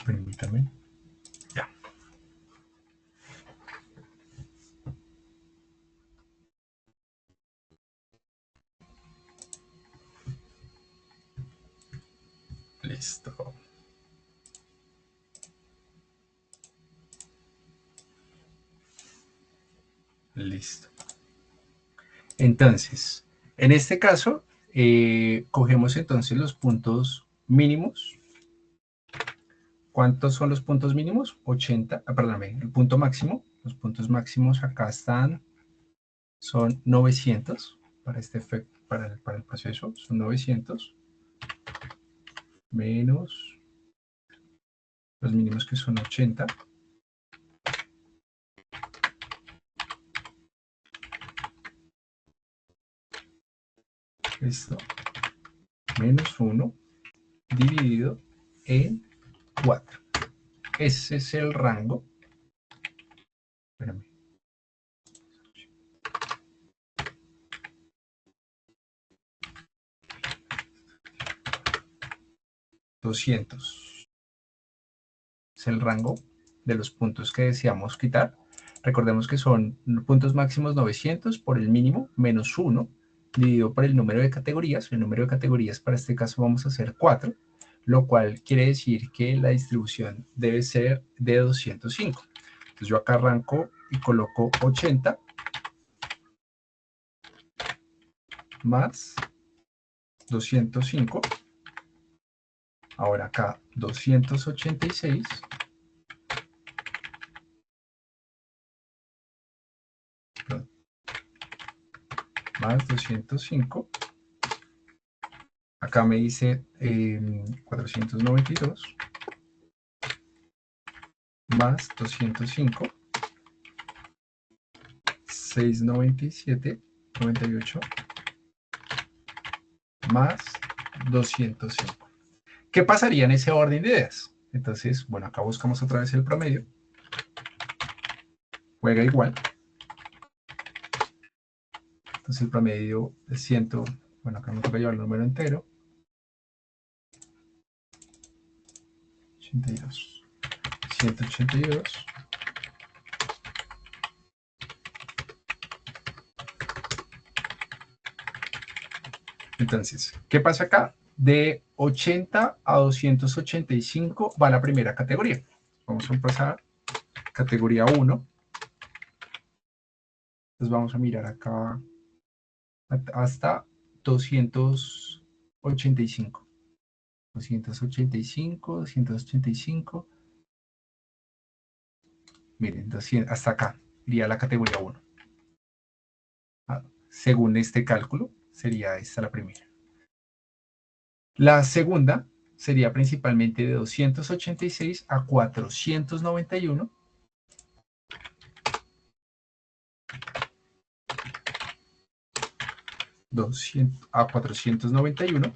Permítame. Ya. Listo. Listo. Entonces, en este caso, cogemos entonces los puntos mínimos. ¿Cuántos son los puntos mínimos? 80, perdóname, el punto máximo. Los puntos máximos acá están, son 900 para este efecto, para el proceso, son 900 menos los mínimos que son 80. Esto, menos 1 dividido en 4. Ese es el rango. Espérame. $200. Es el rango de los puntos que deseamos quitar. Recordemos que son puntos máximos 900 por el mínimo menos 1 dividido por el número de categorías. El número de categorías para este caso vamos a hacer 4, lo cual quiere decir que la distribución debe ser de 205. Entonces yo acá arranco y coloco 80 más 205. Ahora acá 286 más 205. Acá me dice 492 más 205, 697, 98 más 205. ¿Qué pasaría en ese orden de ideas? Entonces, bueno, acá buscamos otra vez el promedio. Juega igual. Entonces el promedio es 100, bueno, acá me toca llevar el número entero. 82. 182. Entonces, ¿qué pasa acá? De 80 a 285 va la primera categoría. Vamos a empezar. Categoría 1. Entonces vamos a mirar acá hasta 285. 285, 285. Miren, 200, hasta acá iría la categoría 1. Según este cálculo, sería esta la primera. La segunda sería principalmente de 286 a 491. A 491.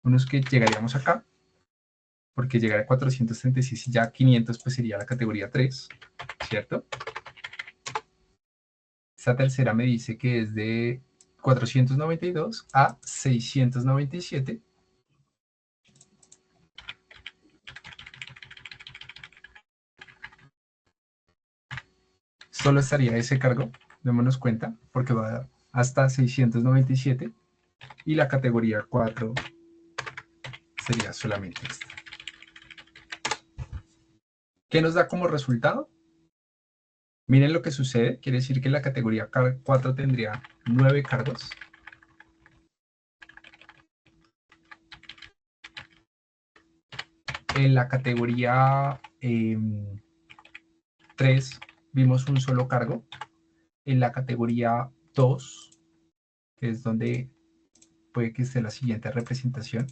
Unos que llegaríamos acá, porque llegar a 436 y ya 500 pues sería la categoría 3, ¿cierto? Esta tercera me dice que es de 492 a 697. Solo estaría ese cargo, démonos cuenta, porque va hasta 697. Y la categoría 4 sería solamente esta. ¿Qué nos da como resultado? Miren lo que sucede. Quiere decir que la categoría 4 tendría 9 cargos. En la categoría 3 vimos un solo cargo. En la categoría 2, que es donde puede que esté la siguiente representación,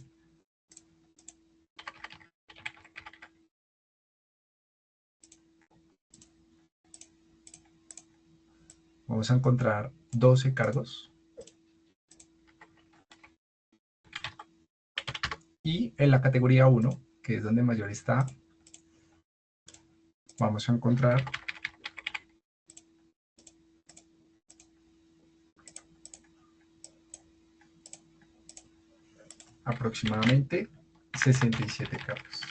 vamos a encontrar 12 cargos. Y en la categoría 1, que es donde mayor está, vamos a encontrar aproximadamente 67 cargos.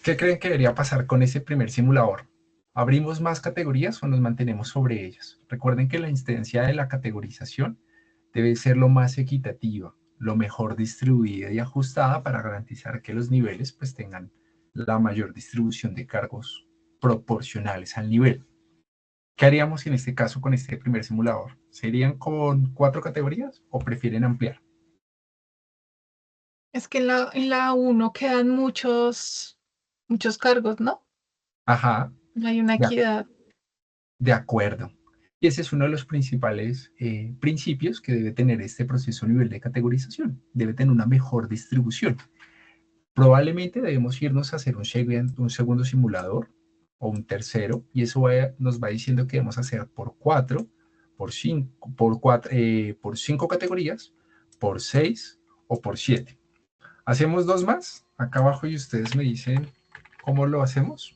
¿Qué creen que debería pasar con ese primer simulador? ¿Abrimos más categorías o nos mantenemos sobre ellas? Recuerden que la instancia de la categorización debe ser lo más equitativa, lo mejor distribuida y ajustada para garantizar que los niveles pues tengan la mayor distribución de cargos proporcionales al nivel. ¿Qué haríamos en este caso con este primer simulador? ¿Serían con 4 categorías o prefieren ampliar? Es que en la 1 quedan muchos cargos, ¿no? Ajá, No hay una equidad. de acuerdo. Y ese es uno de los principales principios que debe tener este proceso a nivel de categorización. Debe tener una mejor distribución. Probablemente debemos irnos a hacer un segundo simulador o un tercero, y eso nos va diciendo que debemos hacer por 4, por 5, por 5 categorías, por 6 o por 7. ¿Hacemos 2 más? Acá abajo y ustedes me dicen cómo lo hacemos.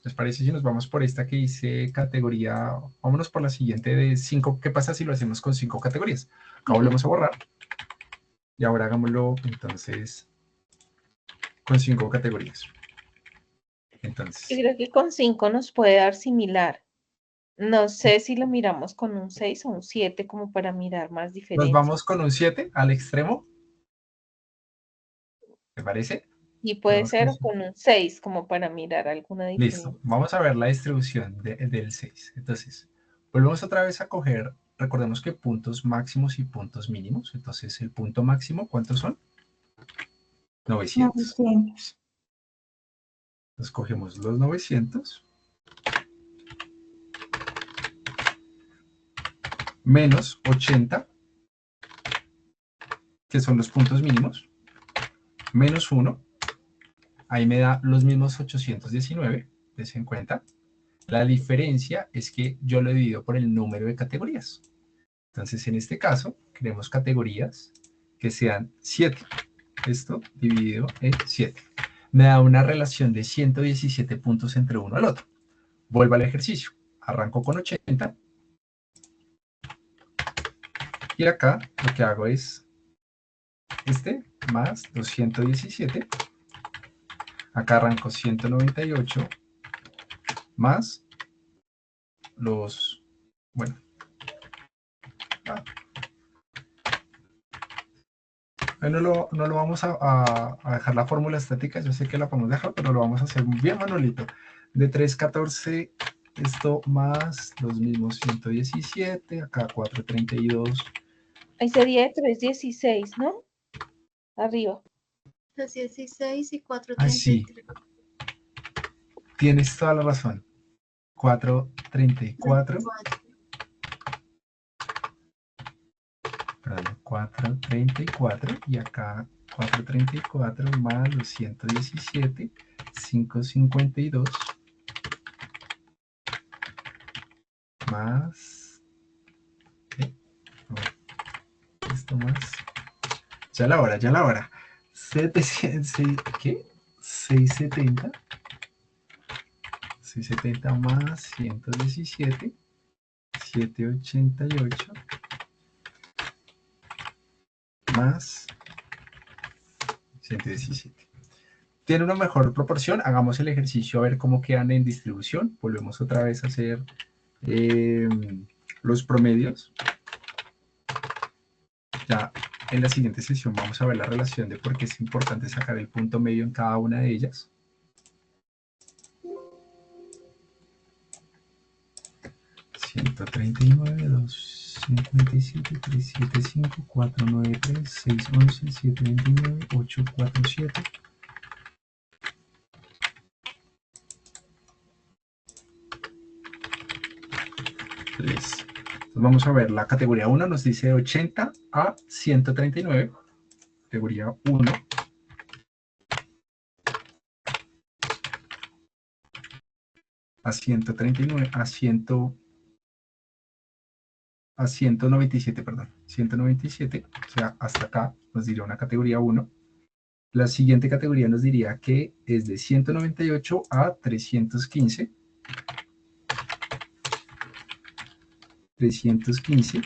¿Les parece si nos vamos por esta que dice categoría? Vámonos por la siguiente de 5. ¿Qué pasa si lo hacemos con 5 categorías? Acá volvemos a borrar. Y ahora hagámoslo entonces con 5 categorías. Entonces, Yo creo que con 5 nos puede dar similar. No sé si lo miramos con un 6 o un 7 como para mirar más nos diferencias. vamos con un 7 al extremo. ¿Te parece? Y puede Vamos ser con con un 6 como para mirar alguna diferencia. Listo. Vamos a ver la distribución del 6. Entonces, volvemos otra vez a coger, recordemos que puntos máximos y puntos mínimos. Entonces, el punto máximo, ¿cuántos son? 900. 900. Entonces, cogemos los 900 menos 80, que son los puntos mínimos, menos 1, ahí me da los mismos 819, dense en cuenta. La diferencia es que yo lo divido por el número de categorías. Entonces, en este caso, queremos categorías que sean 7. Esto dividido en 7. Me da una relación de 117 puntos entre uno al otro. Vuelvo al ejercicio. Arranco con 80. Y acá lo que hago es más 217. Acá arranco 198 más los, bueno, No lo vamos a dejar la fórmula estática, yo sé que la podemos dejar, pero lo vamos a hacer bien manualito. De 314, esto más los mismos 117, acá 432. Ahí sería de 316, ¿no? Arriba. 216 y Ah, sí, 433. tienes toda la razón. 434. Perdón, 434 y acá 434 más los 117, 552 más esto más ya la hora 700, ¿qué? 670 más 117, 788 más 117. Tiene una mejor proporción. Hagamos el ejercicio a ver cómo quedan en distribución. Volvemos otra vez a hacer los promedios. Ya en la siguiente sesión vamos a ver la relación de por qué es importante sacar el punto medio en cada una de ellas. $139, $257, $375, $493, $611, $729, $847. Listo. Entonces vamos a ver, la categoría 1 nos dice 80 a 139. Categoría 1. A 139, a 197, perdón. 197, o sea, hasta acá nos diría una categoría 1. La siguiente categoría nos diría que es de 198 a 315. 315,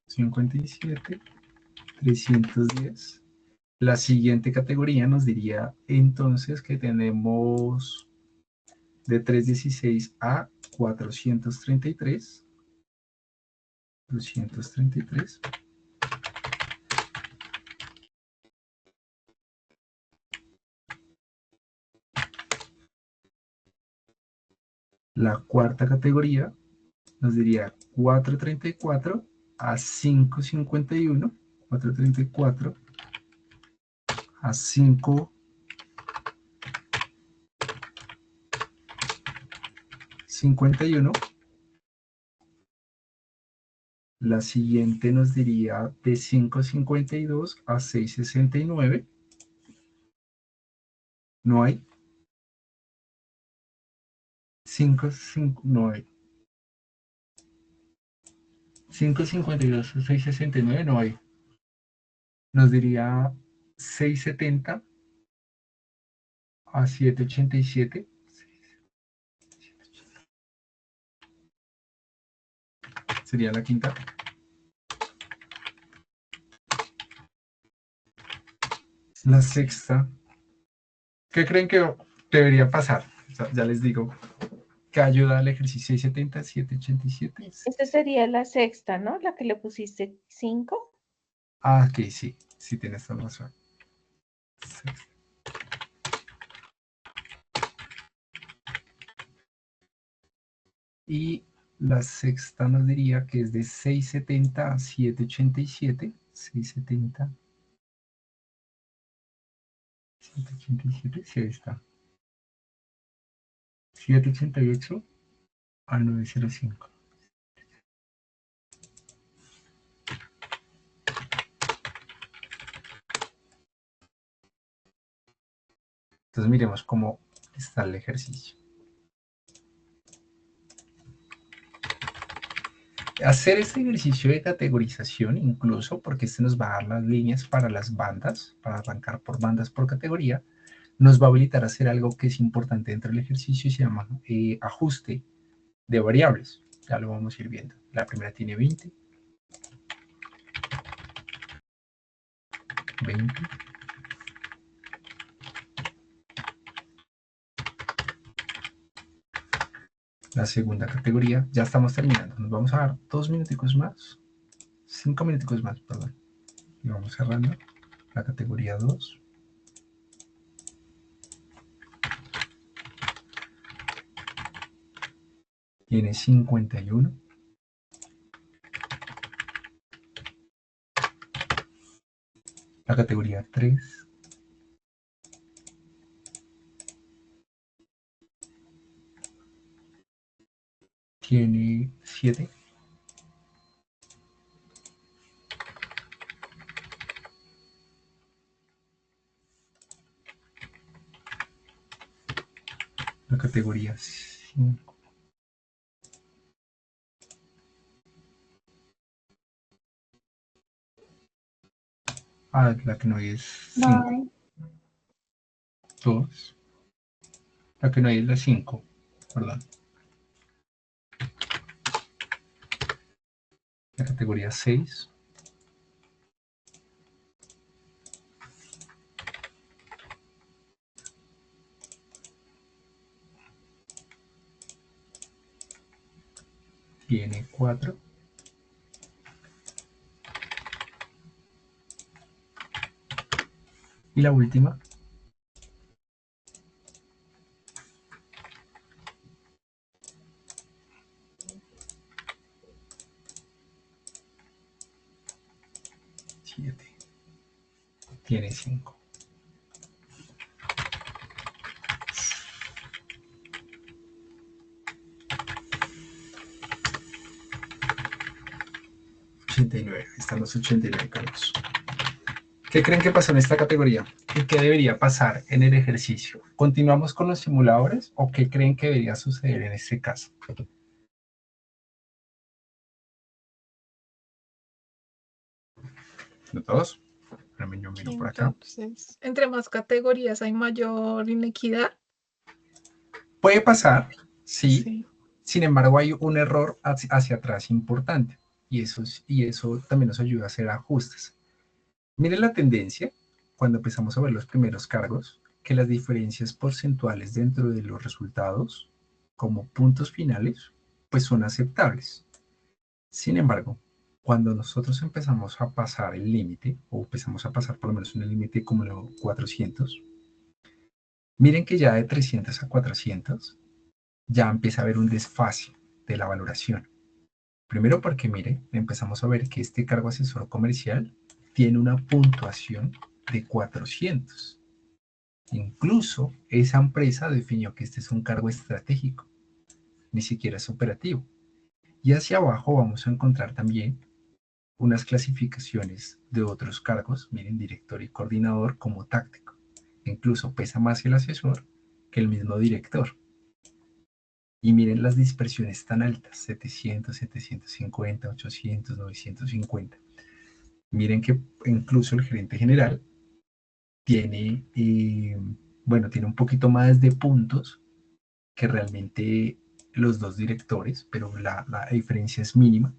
57, 310. La siguiente categoría nos diría entonces que tenemos de 316 a 433. 233. La cuarta categoría nos diría 434 a 551. 434 a 551. La siguiente nos diría de 552 a 669. No hay. no hay. 552 a 669 no hay. Nos diría 670 a 787. Sería la quinta. La sexta. ¿Qué creen que debería pasar? O sea, ya les digo. ¿Qué ayuda al ejercicio 670, 787? Esta sería la sexta, ¿no? La que le pusiste 5. Ah, ok, sí. Sí tienes toda la razón. Sexta. Y la sexta nos diría que es de 670 a 787. 670. 787, sí, ahí está. 788 a 905. Entonces miremos cómo está el ejercicio. Hacer este ejercicio de categorización, incluso porque este nos va a dar las líneas para las bandas, para arrancar por bandas por categoría, nos va a habilitar a hacer algo que es importante dentro del ejercicio y se llama ajuste de variables. Ya lo vamos a ir viendo. La primera tiene 20. 20. La segunda categoría, ya estamos terminando. Nos vamos a dar 2 minuticos más. 5 minutos más, perdón. Y vamos cerrando la categoría 2. Tiene 51. La categoría 3 tiene 7. La categoría 5 la que no hay es 5. 2. La que no hay es la 5, ¿verdad? La categoría 6. Tiene 4. Y la última tiene 5. Están los 89 cargos. ¿Qué creen que pasó en esta categoría? ¿Y qué debería pasar en el ejercicio? ¿Continuamos con los simuladores o qué creen que debería suceder en este caso? ¿No todos? Yo miro por acá. Entonces, entre más categorías hay mayor inequidad. Puede pasar, sí. Sí. Sin embargo, hay un error hacia atrás importante y eso también nos ayuda a hacer ajustes. Miren la tendencia cuando empezamos a ver los primeros cargos, que las diferencias porcentuales dentro de los resultados como puntos finales, pues son aceptables. Sin embargo, cuando nosotros empezamos a pasar el límite, o empezamos a pasar por lo menos un límite como los 400, miren que ya de 300 a 400, ya empieza a haber un desfase de la valoración. Primero porque, mire, empezamos a ver que este cargo asesor comercial tiene una puntuación de 400. Incluso esa empresa definió que este es un cargo estratégico, ni siquiera es operativo. Y hacia abajo vamos a encontrar también unas clasificaciones de otros cargos, miren, director y coordinador como táctico. Incluso pesa más el asesor que el mismo director. Y miren las dispersiones tan altas, 700, 750, 800, 950. Miren que incluso el gerente general tiene, tiene un poquito más de puntos que realmente los dos directores, pero la diferencia es mínima.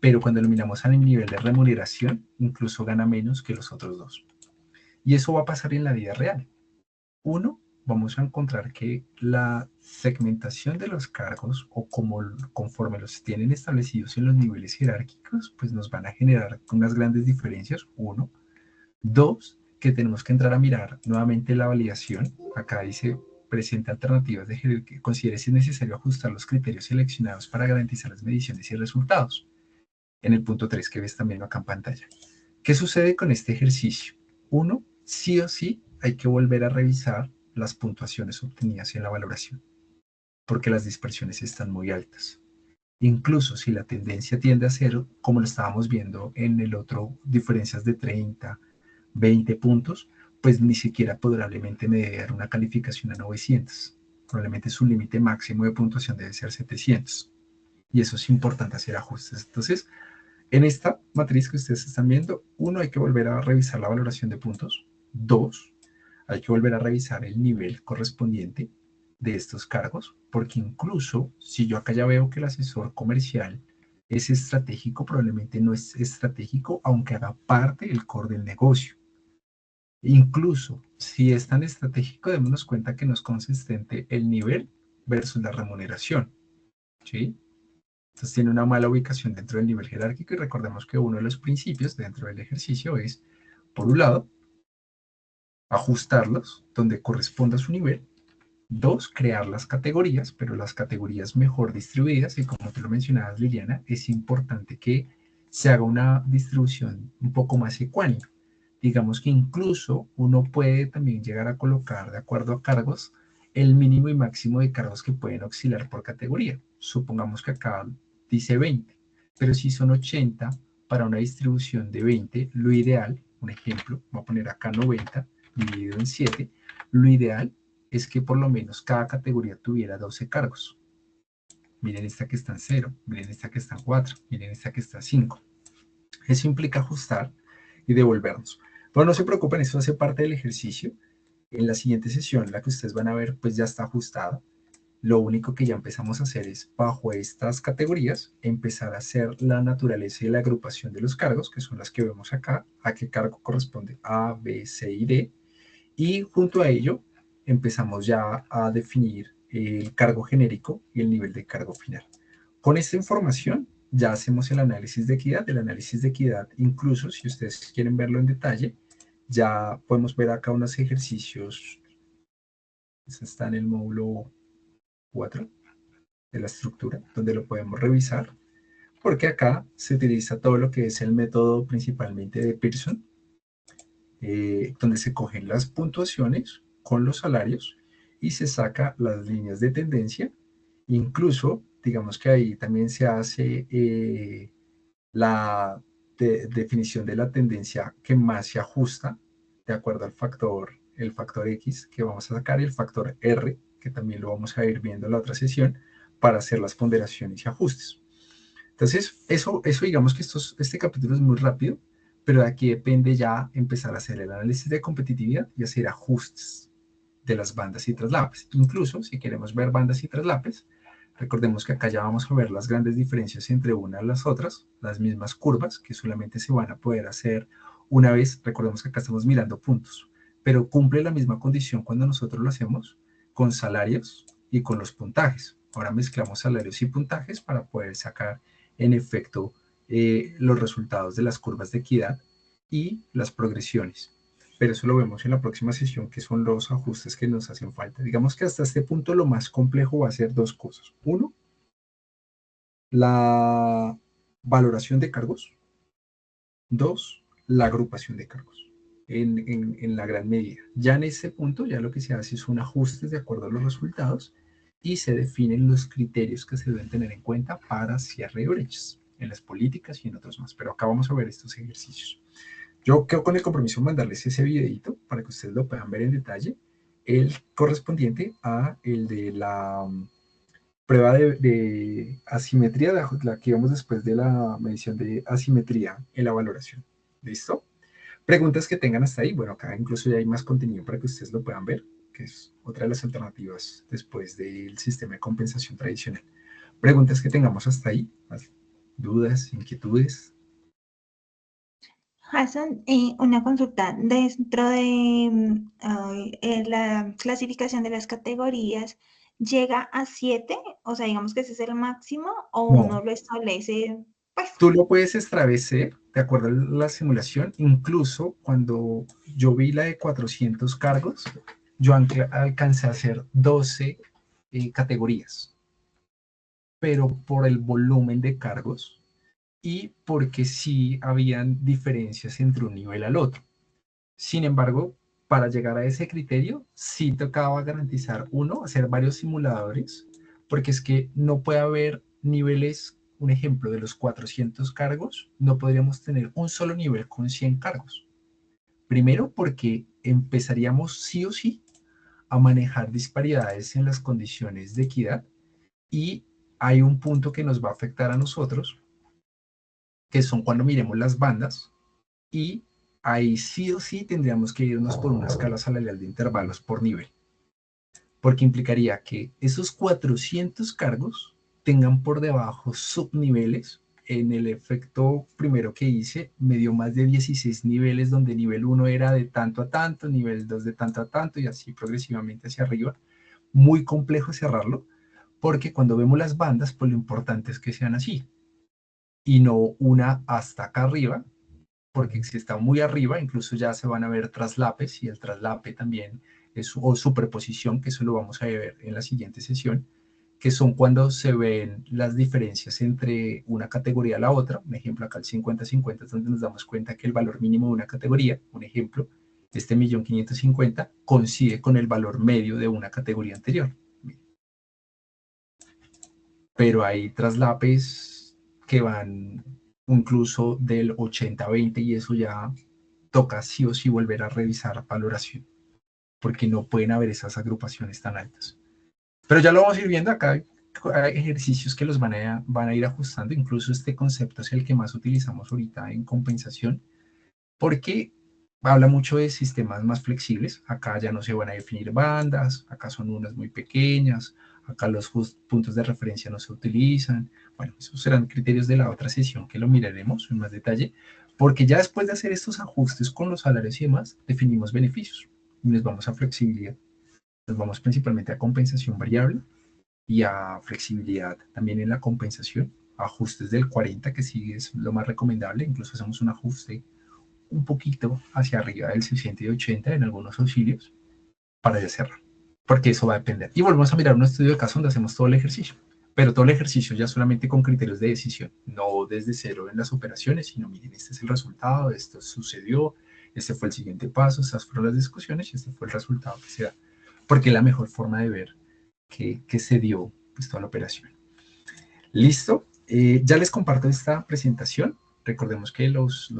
Pero cuando lo miramos al nivel de remuneración, incluso gana menos que los otros dos. Y eso va a pasar en la vida real. Uno, vamos a encontrar que la segmentación de los cargos o conforme los tienen establecidos en los niveles jerárquicos, pues nos van a generar unas grandes diferencias. Uno. Dos, que tenemos que entrar a mirar nuevamente la validación. Acá dice, presenta alternativas de que considere si es necesario ajustar los criterios seleccionados para garantizar las mediciones y resultados. En el punto 3 que ves también acá en pantalla. ¿Qué sucede con este ejercicio? Uno, sí o sí hay que volver a revisar las puntuaciones obtenidas en la valoración, porque las dispersiones están muy altas. Incluso si la tendencia tiende a ser, como lo estábamos viendo en el otro, diferencias de 30, 20 puntos, pues ni siquiera probablemente me debe dar una calificación a 900. Probablemente su límite máximo de puntuación debe ser 700. Y eso es importante hacer ajustes. Entonces, en esta matriz que ustedes están viendo, uno, hay que volver a revisar la valoración de puntos. Dos, hay que volver a revisar el nivel correspondiente de estos cargos, porque incluso si yo acá ya veo que el asesor comercial es estratégico, probablemente no es estratégico, aunque haga parte del core del negocio. Incluso si es tan estratégico, démonos cuenta que no es consistente el nivel versus la remuneración, ¿sí? Entonces tiene una mala ubicación dentro del nivel jerárquico y recordemos que uno de los principios dentro del ejercicio es, por un lado, ajustarlos donde corresponda a su nivel. Dos, crear las categorías, pero las categorías mejor distribuidas y como tú lo mencionabas, Liliana, es importante que se haga una distribución un poco más ecuánime. Digamos que incluso uno puede también llegar a colocar, de acuerdo a cargos, el mínimo y máximo de cargos que pueden oscilar por categoría. Supongamos que acá dice 20, pero si son 80 para una distribución de 20, lo ideal, un ejemplo, voy a poner acá 90 dividido en 7, lo ideal es que por lo menos cada categoría tuviera 12 cargos. Miren esta que está en 0, miren esta que está en 4, miren esta que está en 5. Eso implica ajustar y devolvernos. Pero no se preocupen, eso hace parte del ejercicio. En la siguiente sesión, la que ustedes van a ver, pues ya está ajustada. Lo único que ya empezamos a hacer es, bajo estas categorías, empezar a hacer la naturaleza y la agrupación de los cargos, que son las que vemos acá, a qué cargo corresponde A, B, C y D. Y junto a ello, empezamos ya a definir el cargo genérico y el nivel de cargo final. Con esta información ya hacemos el análisis de equidad. El análisis de equidad, incluso si ustedes quieren verlo en detalle, ya podemos ver acá unos ejercicios. Eso está en el módulo 4 de la estructura, donde lo podemos revisar, porque acá se utiliza todo lo que es el método principalmente de Pearson, donde se cogen las puntuaciones con los salarios y se saca las líneas de tendencia. Incluso, digamos que ahí también se hace la definición de la tendencia que más se ajusta de acuerdo al factor, el factor X que vamos a sacar y el factor R, que también lo vamos a ir viendo en la otra sesión, para hacer las ponderaciones y ajustes. Entonces, eso digamos que este capítulo es muy rápido, pero de aquí depende ya empezar a hacer el análisis de competitividad y hacer ajustes de las bandas y traslapes. Incluso, si queremos ver bandas y traslapes, recordemos que acá ya vamos a ver las grandes diferencias entre una y las otras, las mismas curvas que solamente se van a poder hacer una vez. Recordemos que acá estamos mirando puntos, pero cumple la misma condición cuando nosotros lo hacemos con salarios y con los puntajes. Ahora mezclamos salarios y puntajes para poder sacar en efecto los resultados de las curvas de equidad y las progresiones. Pero eso lo vemos en la próxima sesión, que son los ajustes que nos hacen falta. Digamos que hasta este punto lo más complejo va a ser dos cosas. Uno, la valoración de cargos. Dos, la agrupación de cargos en la gran medida. Ya en este punto, ya lo que se hace son ajustes de acuerdo a los resultados y se definen los criterios que se deben tener en cuenta para cierre de brechas en las políticas y en otros más. Pero acá vamos a ver estos ejercicios. Yo quedo con el compromiso de mandarles ese videito para que ustedes lo puedan ver en detalle, el correspondiente a el de la prueba de asimetría, la que íbamos después de la medición de asimetría en la valoración. ¿Listo? Preguntas que tengan hasta ahí. Bueno, acá incluso ya hay más contenido para que ustedes lo puedan ver, que es otra de las alternativas después del sistema de compensación tradicional. Preguntas que tengamos hasta ahí, dudas, inquietudes. Hassan, una consulta. Dentro de la clasificación de las categorías, ¿llega a 7? O sea, digamos que ese es el máximo, o No. uno lo establece, pues. Tú lo puedes establecer de acuerdo a la simulación. Incluso cuando yo vi la de 400 cargos, yo alcancé a hacer 12 categorías, pero por el volumen de cargos y porque sí habían diferencias entre un nivel al otro. Sin embargo, para llegar a ese criterio, sí tocaba garantizar, uno, hacer varios simuladores, porque es que no puede haber niveles, un ejemplo, de los 400 cargos, no podríamos tener un solo nivel con 100 cargos. Primero, porque empezaríamos sí o sí a manejar disparidades en las condiciones de equidad y hay un punto que nos va a afectar a nosotros, que son cuando miremos las bandas y ahí sí o sí tendríamos que irnos por una escala salarial de intervalos por nivel, porque implicaría que esos 400 cargos tengan por debajo subniveles. En el efecto primero que hice, me dio más de 16 niveles, donde nivel 1 era de tanto a tanto, nivel 2 de tanto a tanto, y así progresivamente hacia arriba. Muy complejo cerrarlo, porque cuando vemos las bandas, pues lo importante es que sean así, y no una hasta acá arriba, porque si está muy arriba, incluso ya se van a ver traslapes, y el traslape también es, o superposición, que eso lo vamos a ver en la siguiente sesión, que son cuando se ven las diferencias entre una categoría a la otra. Un ejemplo, acá el 50-50 es donde nos damos cuenta que el valor mínimo de una categoría, un ejemplo, este 1.550.000, coincide con el valor medio de una categoría anterior. Pero hay traslapes que van incluso del 80-20, y eso ya toca sí o sí volver a revisar valoración, porque no pueden haber esas agrupaciones tan altas. Pero ya lo vamos a ir viendo acá. Hay ejercicios que los van a ir ajustando. Incluso este concepto es el que más utilizamos ahorita en compensación, porque habla mucho de sistemas más flexibles. Acá ya no se van a definir bandas, acá son unas muy pequeñas, acá los puntos de referencia no se utilizan. Bueno, esos serán criterios de la otra sesión que lo miraremos en más detalle, porque ya después de hacer estos ajustes con los salarios y demás, definimos beneficios y nos vamos a flexibilidad. Nos vamos principalmente a compensación variable y a flexibilidad también en la compensación. Ajustes del 40, que sí es lo más recomendable. Incluso hacemos un ajuste un poquito hacia arriba del 60 y 80 en algunos auxilios para ya cerrar, porque eso va a depender. Y volvemos a mirar un estudio de caso donde hacemos todo el ejercicio, pero todo el ejercicio ya solamente con criterios de decisión, no desde cero en las operaciones, sino miren, este es el resultado, esto sucedió, este fue el siguiente paso, estas fueron las discusiones y este fue el resultado que se da, porque es la mejor forma de ver que se dio pues, toda la operación. Listo, ya les comparto esta presentación. Recordemos que los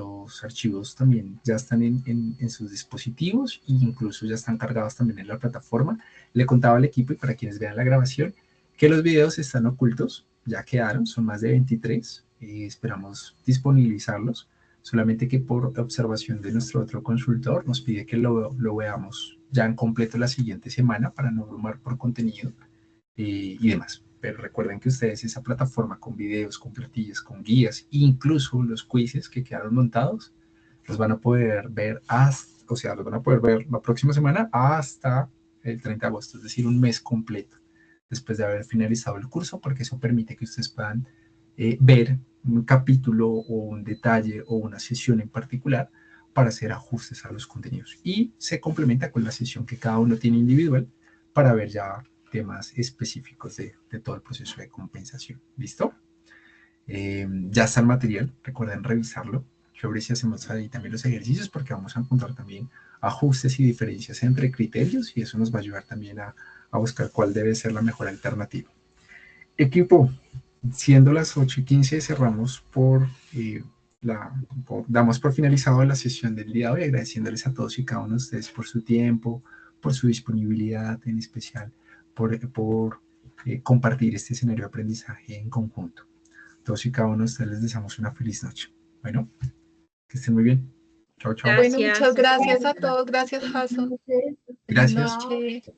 archivos también ya están en sus dispositivos, e incluso ya están cargados también en la plataforma. Le contaba al equipo, y para quienes vean la grabación, que los videos están ocultos, ya quedaron, son más de 23. Esperamos disponibilizarlos, solamente que por observación de nuestro otro consultor nos pide que lo veamos ya en completo la siguiente semana para no abrumar por contenido y demás. Pero recuerden que ustedes esa plataforma con videos, con plantillas, con guías, incluso los quizzes que quedaron montados, los van a poder ver los van a poder ver la próxima semana hasta el 30 de agosto, es decir, un mes completo después de haber finalizado el curso, porque eso permite que ustedes puedan ver un capítulo o un detalle o una sesión en particular para hacer ajustes a los contenidos. Y se complementa con la sesión que cada uno tiene individual para ver ya temas específicos de todo el proceso de compensación. ¿Listo? Ya está el material, recuerden revisarlo. Yo veré si hacemos ahí también los ejercicios, porque vamos a encontrar también ajustes y diferencias entre criterios, y eso nos va a ayudar también a buscar cuál debe ser la mejor alternativa. Equipo, siendo las 8:15, cerramos damos por finalizado la sesión del día de hoy, agradeciéndoles a todos y cada uno de ustedes por su tiempo, por su disponibilidad, en especial por compartir este escenario de aprendizaje en conjunto. Todos y cada uno de ustedes les deseamos una feliz noche. Bueno, que estén muy bien. Chao, chao. Bueno, muchas Gracias. gracias a todos. Gracias, Jason. Gracias. Buenas noches.